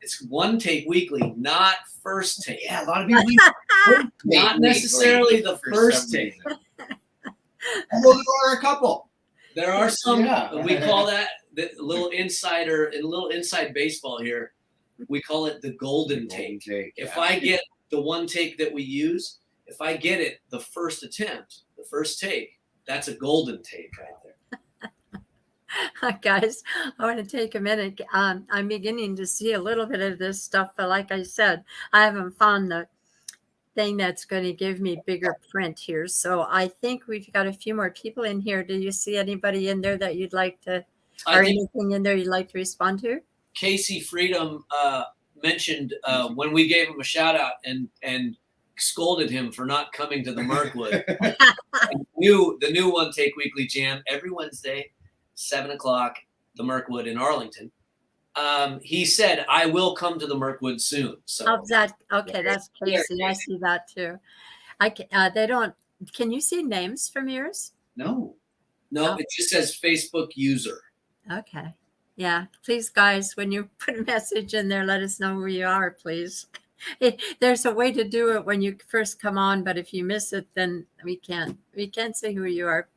it's one take weekly, not first take. Yeah, a lot of people not necessarily the first take. Although there are a couple. There are some. We call that the little inside baseball here. We call it the golden take. If yeah. I get the one take that we use, if I get it the first attempt, the first take, that's a golden take right there. Guys, I want to take a minute. I'm beginning to see a little bit of this stuff, but like I said, I haven't found the thing that's going to give me bigger print here. So I think we've got a few more people in here. Do you see anybody in there that you'd like to, or anything in there you'd like to respond to? Casey Freedom mentioned when we gave him a shout out and scolded him for not coming to the Mirkwood. The new One Take Weekly Jam every Wednesday, 7:00, the Mirkwood in Arlington. He said, "I will come to the Mirkwood soon." So okay, that's Casey. I see that too. They don't. Can you see names from yours? No. It just says Facebook user. Okay. Yeah, please, guys, when you put a message in there, let us know who you are, please. There's a way to do it when you first come on, but if you miss it, then we can't say who you are.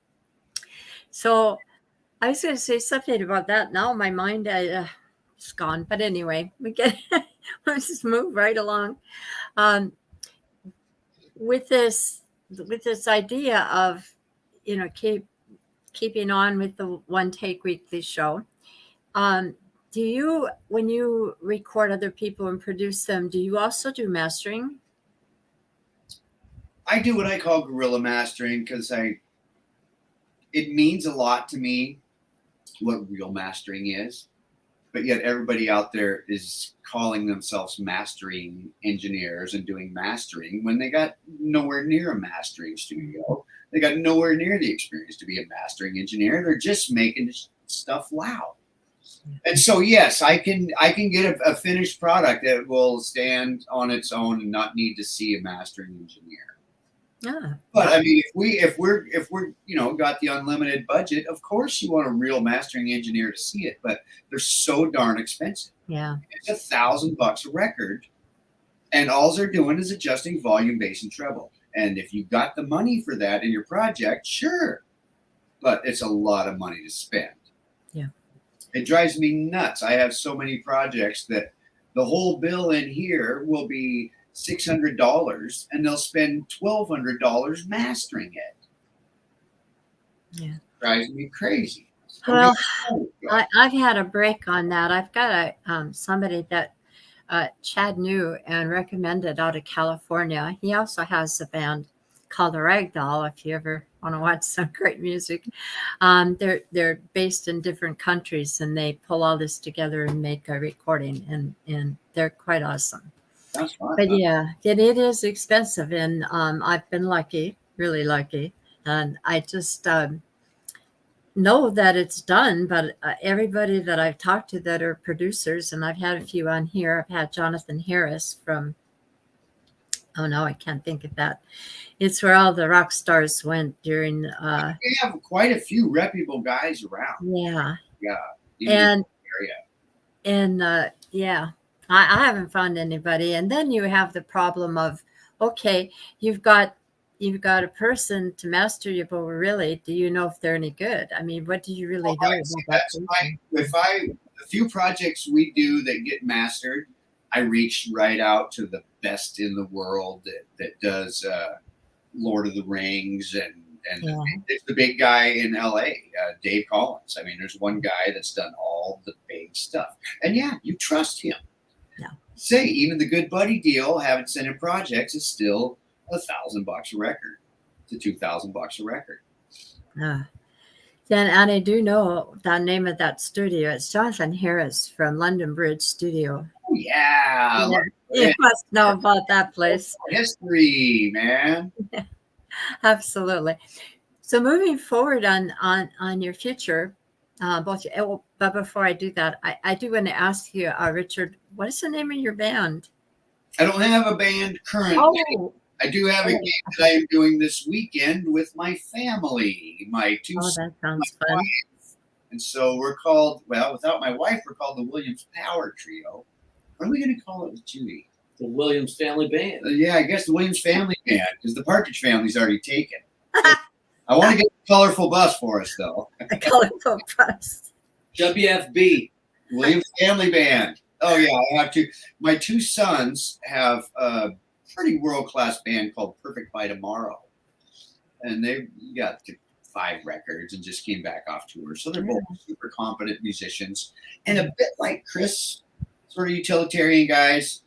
So I was going to say something about that. Now my mind is gone. But anyway, let's just move right along. With this idea of, keeping on with the One Take Weekly show. Do you, when you record other people and produce them, do you also do mastering? I do what I call guerrilla mastering because it means a lot to me what real mastering is, but yet everybody out there is calling themselves mastering engineers and doing mastering when they got nowhere near a mastering studio. They got nowhere near the experience to be a mastering engineer. They're just making stuff loud. And so, yes, I can get a finished product that will stand on its own and not need to see a mastering engineer. Yeah. But I mean, if we're got the unlimited budget, of course you want a real mastering engineer to see it. But they're so darn expensive. Yeah, it's $1,000 a record, and all they're doing is adjusting volume, bass, and treble. And if you got the money for that in your project, sure, but it's a lot of money to spend. Yeah. It drives me nuts. I have so many projects that the whole bill in here will be $600 and they'll spend $1,200 mastering it. Yeah. Drives me crazy. Well, I've had a break on that. I've got somebody that Chad knew and recommended out of California. He also has a band called the Ragdoll, if you ever want to watch some great music. They're based in different countries and they pull all this together and make a recording, and they're quite awesome. That's fun. But yeah, it is expensive, and I've been lucky, really lucky, and I just know that it's done. But everybody that I've talked to that are producers, and I've had a few on here. I've had Jonathan Harris from, oh no, I can't think of that. It's where all the rock stars went during. We have quite a few reputable guys around. Yeah. Yeah. Yeah. I haven't found anybody. And then you have the problem of, okay, you've got a person to master you, but really, do you know if they're any good? I mean, what do you really know about that? The few projects we do that get mastered, I reach right out to the best in the world that does Lord of the Rings and it's the big guy in LA, Dave Collins. I mean, there's one guy that's done all the big stuff, and yeah, you trust him. Yeah. Say even the Good Buddy deal, having sent in projects, is still $1,000 a record to $2,000 a record. Then, and I do know the name of that studio. It's Jonathan Harris from London Bridge Studio. Oh yeah. You must know about that place. History, man. Absolutely. So moving forward on your future, but before I do that, I do want to ask you, Richard, what is the name of your band? I don't have a band currently. Oh. I do have a game that I am doing this weekend with my family, my two sons, that sounds fun. Wife. And so we're called, without my wife, we're called the Williams Power Trio. What are we going to call it with Judy? The Williams Family Band. Yeah, I guess the Williams Family Band, because the Partridge Family's already taken. I want to get a colorful bus for us, though. A colorful bus. WFB. Williams Family Band. Oh yeah, I have to. My two sons have a pretty world-class band called Perfect by Tomorrow, and they got to 5 records and just came back off tour. So they're both super competent musicians, and a bit like Chris, sort of utilitarian guys.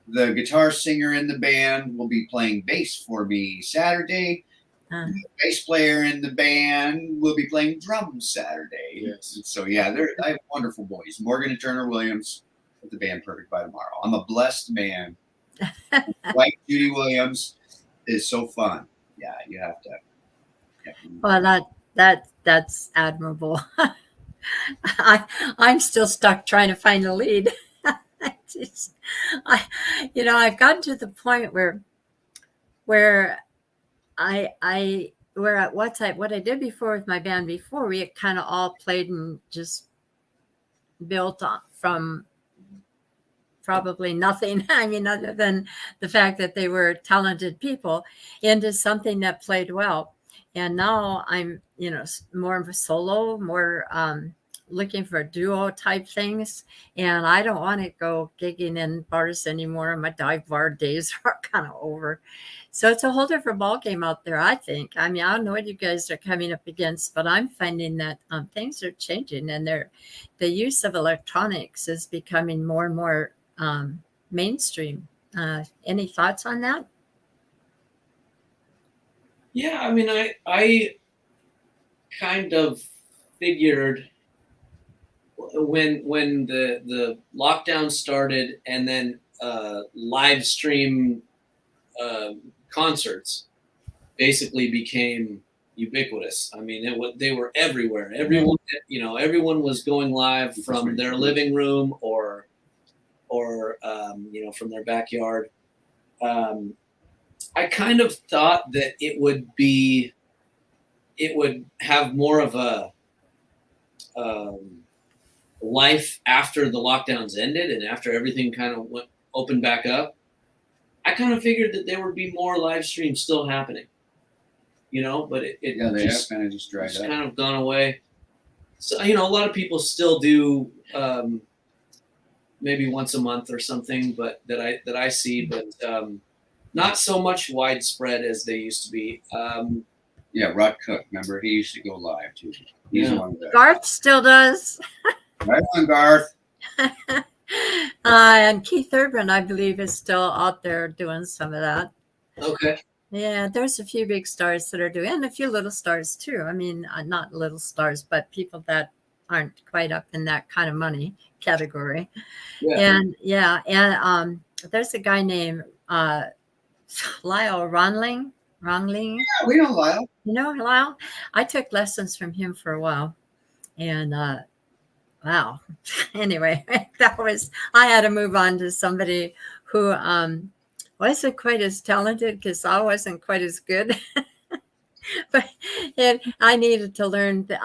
The guitar singer in the band will be playing bass for me Saturday. The bass player in the band will be playing drums Saturday. Yes. So yeah, I have wonderful boys. Morgan and Turner Williams with the band Perfect by Tomorrow. I'm a blessed man. Like Judy Williams is so fun. Yeah, you have to. Well, that's admirable. I'm still stuck trying to find a lead. I've gotten to the point where where at what I did before with my band before, we kind of all played and just built on from probably nothing. I mean, other than the fact that they were talented people, into something that played well. And now I'm, more of a solo, more looking for duo type things. And I don't want to go gigging in bars anymore. My dive bar days are kind of over. So it's a whole different ballgame out there, I think. I mean, I don't know what you guys are coming up against, but I'm finding that things are changing, and the use of electronics is becoming more and more mainstream. Any thoughts on that? Yeah, I mean, I kind of figured when the lockdown started, and then live stream concerts basically became ubiquitous. I mean, they were everywhere. Everyone was going live from their living room or from their backyard. I kind of thought that it would have more of a life after the lockdowns ended and after everything kind of opened back up. I kind of figured that there would be more live streams still happening, but they have kind of just dried up. Kind of gone away. So, a lot of people still do maybe once a month or something, but that I see, but not so much widespread as they used to be. Rod Cook, remember, he used to go live too. He's one of the Garth still does. Right on, Garth. And Keith Urban, I believe, is still out there doing some of that. Okay. Yeah, there's a few big stars that are doing, and a few little stars too. I mean, not little stars, but people that aren't quite up in that kind of money category. Yeah. And there's a guy named Lyle Ronling. Yeah, we know Lyle. You know Lyle? I took lessons from him for a while, and wow. Anyway, I had to move on to somebody who wasn't quite as talented because I wasn't quite as good. But I needed to learn the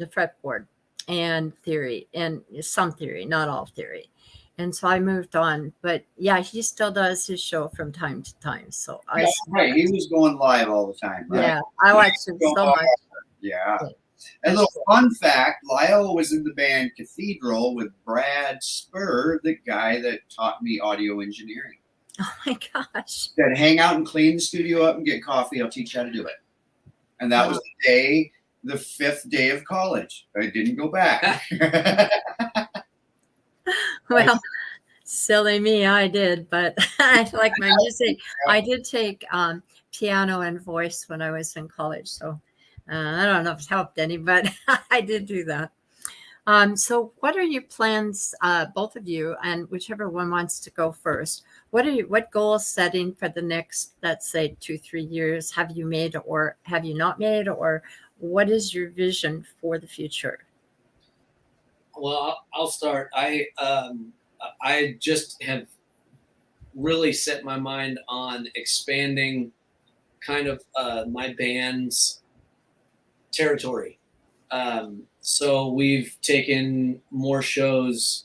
fretboard and theory, and some theory, not all theory. And so I moved on. But yeah, he still does his show from time to time. So right. He was going live all the time, right? Yeah, I watched him so much. Yeah. And a little fun fact, Lyle was in the band Cathedral with Brad Spur, the guy that taught me audio engineering. Oh my gosh. Said, hang out and clean the studio up and get coffee. I'll teach you how to do it. And that was the 5th day of college. I didn't go back. Well, silly me, I did, but I like my music. I did take piano and voice when I was in college, so I don't know if it helped any, but I did do that. So what are your plans, both of you, and whichever one wants to go first? What goal setting for the next, let's say, 2-3 years have you made, or have you not made, or what is your vision for the future? Well, I'll start. I just have really set my mind on expanding kind of my band's territory. So we've taken more shows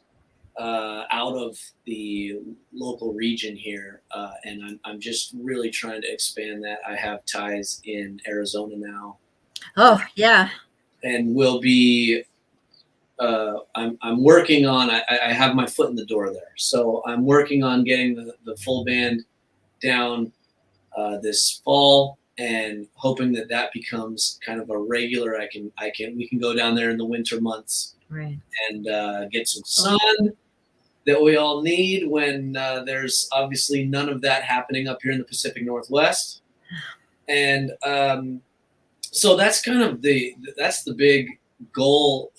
out of the local region here, and I'm just really trying to expand that. I have ties in Arizona now. Oh, yeah. And we'll be I'm working on. I have my foot in the door there, so I'm working on getting the full band down this fall, and hoping that becomes kind of a regular. We can go down there in the winter months, Right. and get some sun that we all need when there's obviously none of that happening up here in the Pacific Northwest. And so that's kind of that's the big goal.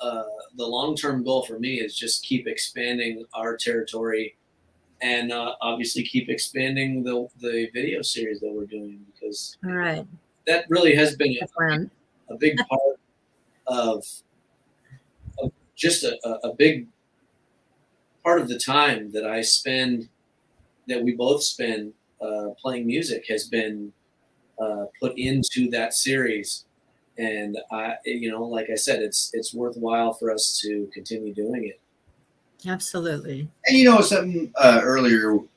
The long-term goal for me is just keep expanding our territory, and obviously keep expanding the video series that we're doing, because All right. that really has been That's fun. a big part of just a big part of the time that I spend, that we both spend playing music, has been put into that series. And like I said, it's worthwhile for us to continue doing it. Absolutely. And something earlier when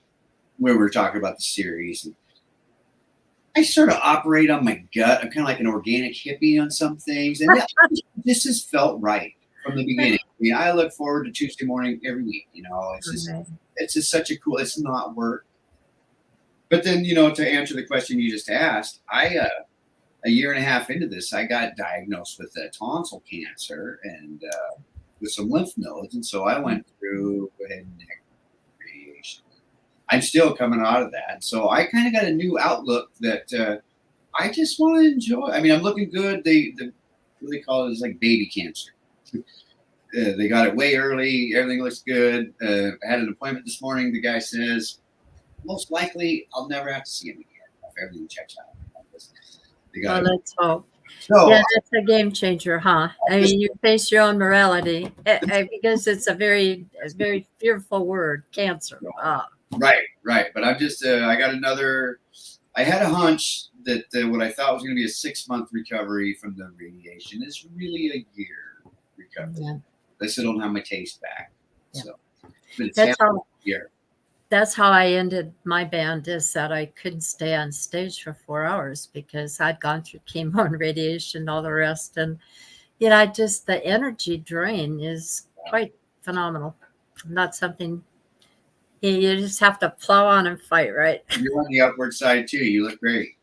we were talking about the series, I sort of operate on my gut. I'm kind of like an organic hippie on some things, and this has felt right from the beginning. I mean, I look forward to Tuesday morning every week. It's just such a cool. It's not work. But then, to answer the question you just asked, a year and a half into this, I got diagnosed with tonsil cancer and with some lymph nodes, and so I went through head and neck radiation. I'm still coming out of that, so I kind of got a new outlook that I just want to enjoy. I mean, I'm looking good. What they call it is like baby cancer. They got it way early. Everything looks good. I had an appointment this morning. The guy says, most likely I'll never have to see him again if everything checks out. Well, let's hope. So, yeah, that's a game changer, huh? I mean, you face your own morality because it's a very fearful word, cancer. Right. But I'm just, I had a hunch that what I thought was going to be a 6-month recovery from the radiation is really a year recovery. Yeah. They still don't have my taste back. Yeah. So, that's how I ended my band, is that I couldn't stay on stage for 4 hours because I'd gone through chemo and radiation and all the rest. And, the energy drain is quite phenomenal. Not something you just have to plow on and fight, right? You're on the upward side too. You look great.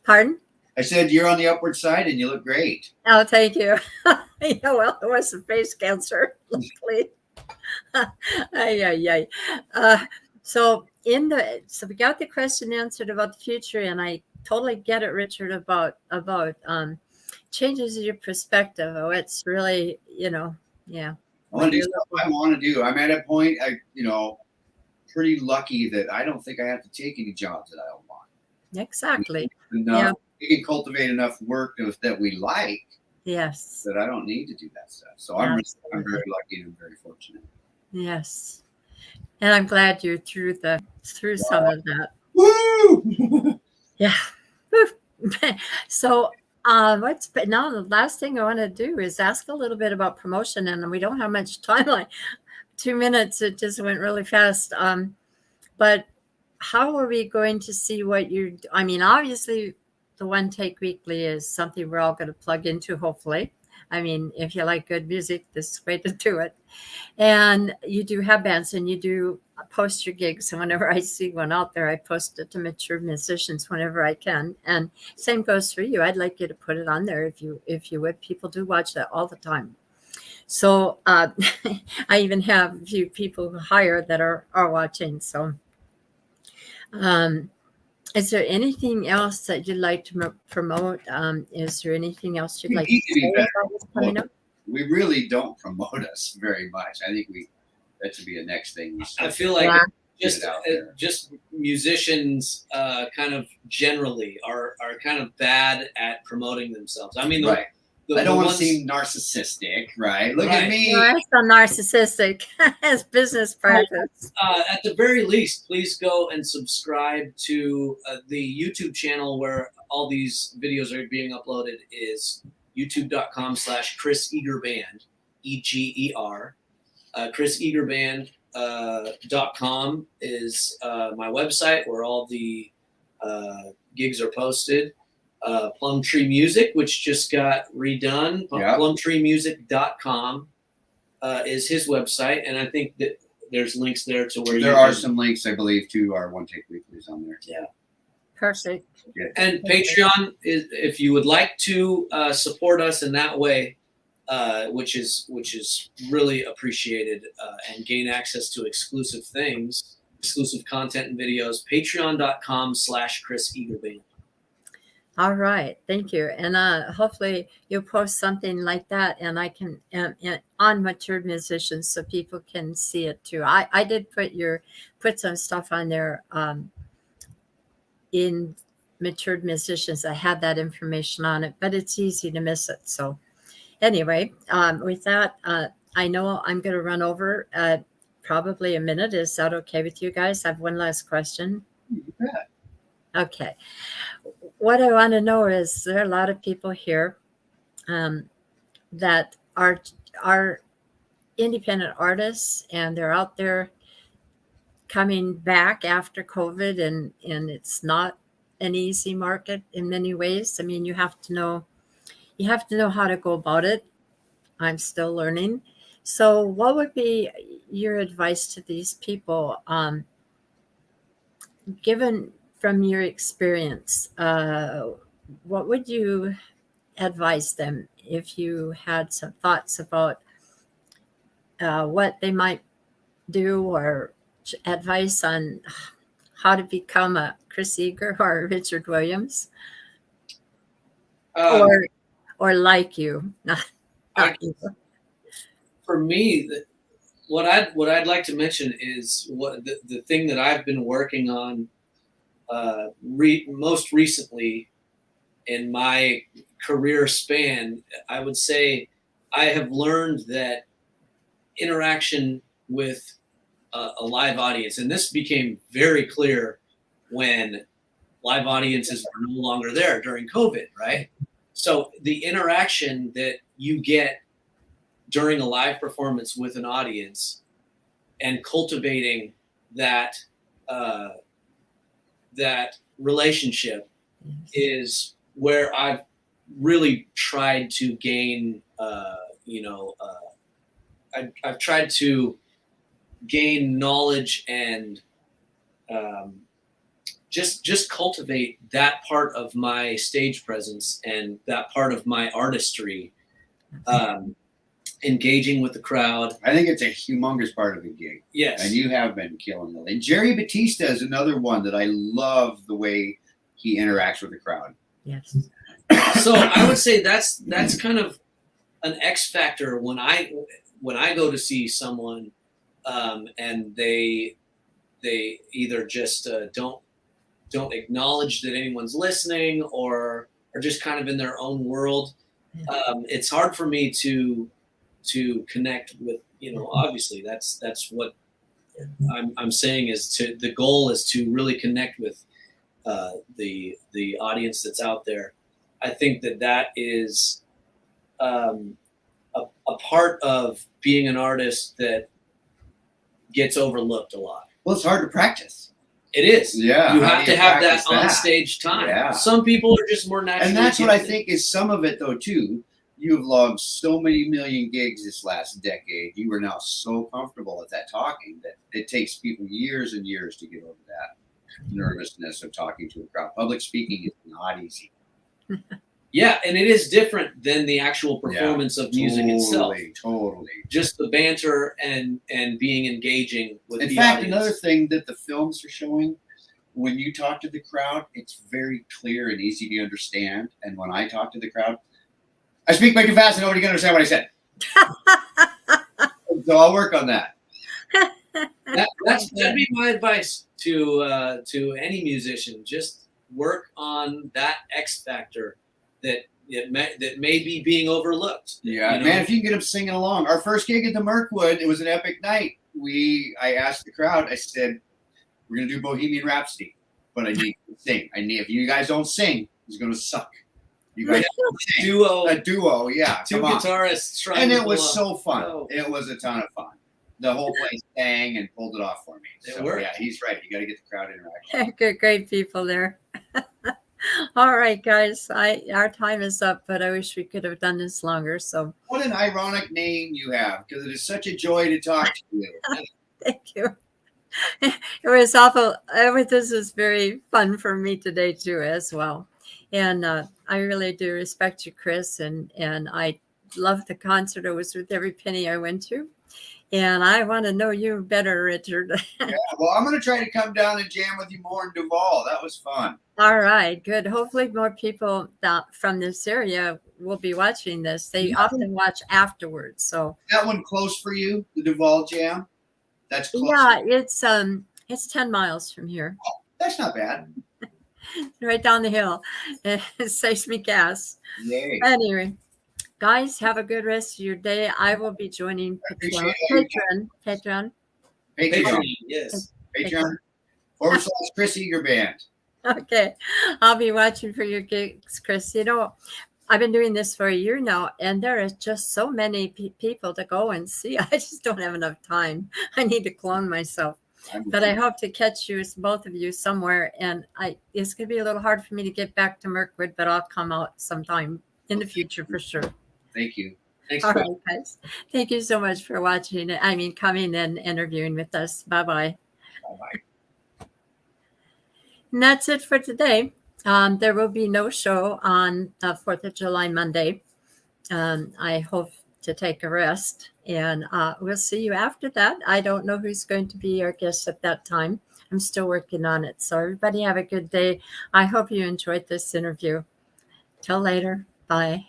Pardon? I said you're on the upward side and you look great. Oh, thank you. Well, it wasn't face cancer, luckily. So we got the question answered about the future, and I totally get it, Richard, about changes in your perspective. Oh, it's really, yeah. I want to do stuff I want to do. I'm at a point, pretty lucky that I don't think I have to take any jobs that I don't want. Exactly. Yeah. We can cultivate enough work that we like. Yes. That I don't need to do that stuff. So I'm very lucky and very fortunate. Yes. And I'm glad you're through some of that. Woo! Yeah. So now the last thing I want to do is ask a little bit about promotion, and we don't have much time, like 2 minutes. It just went really fast. But how are we going to see what obviously the One Take Weekly is something we're all going to plug into, hopefully. I mean, if you like good music, this is the way to do it. And you do have bands, and you do post your gigs. And whenever I see one out there, I post it to mature musicians whenever I can. And same goes for you. I'd like you to put it on there if you would. People do watch that all the time. So I even have a few people who hire that are watching. So is there anything else that you'd like to promote? Is there anything else you'd like to say about what's coming up? We really don't promote us very much. I think that should be a next thing. I feel like just musicians kind of generally are kind of bad at promoting themselves. I mean, right. I don't want to seem narcissistic, right? Look at me. You're so narcissistic as business practice. At the very least, please go and subscribe to the YouTube channel where all these videos are being uploaded. Is youtube.com/Chris Eger Band, EGER. ChrisEgerBand.com is my website where all the gigs are posted. Plumtree Music, which just got redone. Yeah. Plumtreemusic.com is his website, and I think that there's links there to where There are some links, I believe, to our One Take Weeklies on there. Yeah. Perfect. And Patreon is, if you would like to support us in that way, which is really appreciated, and gain access to exclusive things, exclusive content and videos. Patreon.com/Chris Eger Band. All right, thank you. And hopefully you'll post something like that, and I can on Matured Musicians so people can see it too. I did put some stuff on there in Matured Musicians. I had that information on it, but it's easy to miss it. So anyway, with that, I know I'm going to run over probably a minute. Is that okay with you guys? I have one last question. Yeah. Okay. What I want to know is there are a lot of people here that are independent artists, and they're out there coming back after COVID, and it's not an easy market in many ways. I mean, you have to know how to go about it. I'm still learning. So what would be your advice to these people, given from your experience? What would you advise them if you had some thoughts about what they might do, or advice on how to become a Chris Eger or a Richard Williams, or like you, not you. For me, what I'd like to mention is what the thing that I've been working on most recently in my career span. I would say I have learned that interaction with a live audience, and this became very clear when live audiences were no longer there during COVID, right? So the interaction that you get during a live performance with an audience and cultivating that that relationship is where I've really tried to gain, I've tried to gain knowledge and just cultivate that part of my stage presence and that part of my artistry, engaging with the crowd. I think it's a humongous part of the gig. Yes. And you have been killing it. And Jerry Batista is another one that I love the way he interacts with the crowd. Yes. So I would say that's kind of an X factor when I go to see someone, and they either just don't acknowledge that anyone's listening, or are just kind of in their own world. It's hard for me to connect with, obviously that's what I'm saying is the goal is to really connect with the audience that's out there. I think that is a part of being an artist that gets overlooked a lot. Well, it's hard to practice. It is. Yeah. You have to have that on stage time. Yeah. Some people are just more naturally. And that's what I think is some of it, though, too. You've logged so many million gigs this last decade. You are now so comfortable at that talking that it takes people years and years to get over that nervousness of talking to a crowd. Public speaking is not easy. Yeah, and it is different than the actual performance of music itself. Totally. Just the banter and being engaging with the audience. In fact, another thing that the films are showing, when you talk to the crowd, it's very clear and easy to understand. And when I talk to the crowd, I speak way too fast and nobody can understand what I said. So I'll work on that. That'd be my advice to any musician. Just work on that X factor that may be being overlooked. Yeah, man, if you can get them singing along. Our first gig at the Mirkwood, it was an epic night. I asked the crowd, I said, we're going to do Bohemian Rhapsody, but I need to sing. If you guys don't sing, it's going to suck. You guys a duo, yeah. Two guitarists trying and to it was pull so up. fun. Oh. It was a ton of fun. The whole place sang and pulled it off for me. It So worked. yeah, he's right. You got to get the crowd interaction. Good, great people there. All right, guys. Our time is up, but I wish we could have done this longer. So What an ironic name you have, because it is such a joy to talk to you. thank you. It was awful. This was very fun for me today too, as well. And I really do respect you, Chris, and I love the concert. I was with every penny I went to, and I want to know you better, Richard. Yeah, well, I'm going to try to come down and jam with you more in Duval. That was fun. All right, good. Hopefully, more people from this area will be watching this. They often watch afterwards. So Is that one close for you, the Duval Jam? That's close. yeah, it's 10 miles from here, That's not bad. right down the hill. It saves me gas. Yay. Anyway, guys, have a good rest of your day. I will be joining appreciate Patreon. Patreon. Yes. Patreon. / Chris Eger Band. Okay, I'll be watching for your gigs, Chris. You know, I've been doing this for a year now, and there is just so many people to go and see. I just don't have enough time. I need to clone myself. But I hope to catch you, both of you, somewhere. And it's going to be a little hard for me to get back to Mirkwood, but I'll come out sometime in the future for sure. Thank you. Thanks. All right, guys. Thank you so much for watching. Coming and interviewing with us. Bye-bye. Bye-bye. And that's it for today. There will be no show on 4th of July Monday. I hope to take a rest, and we'll see you after that. I don't know who's going to be our guest at that time. I'm still working on it. So everybody have a good day. I hope you enjoyed this interview. Till later. Bye.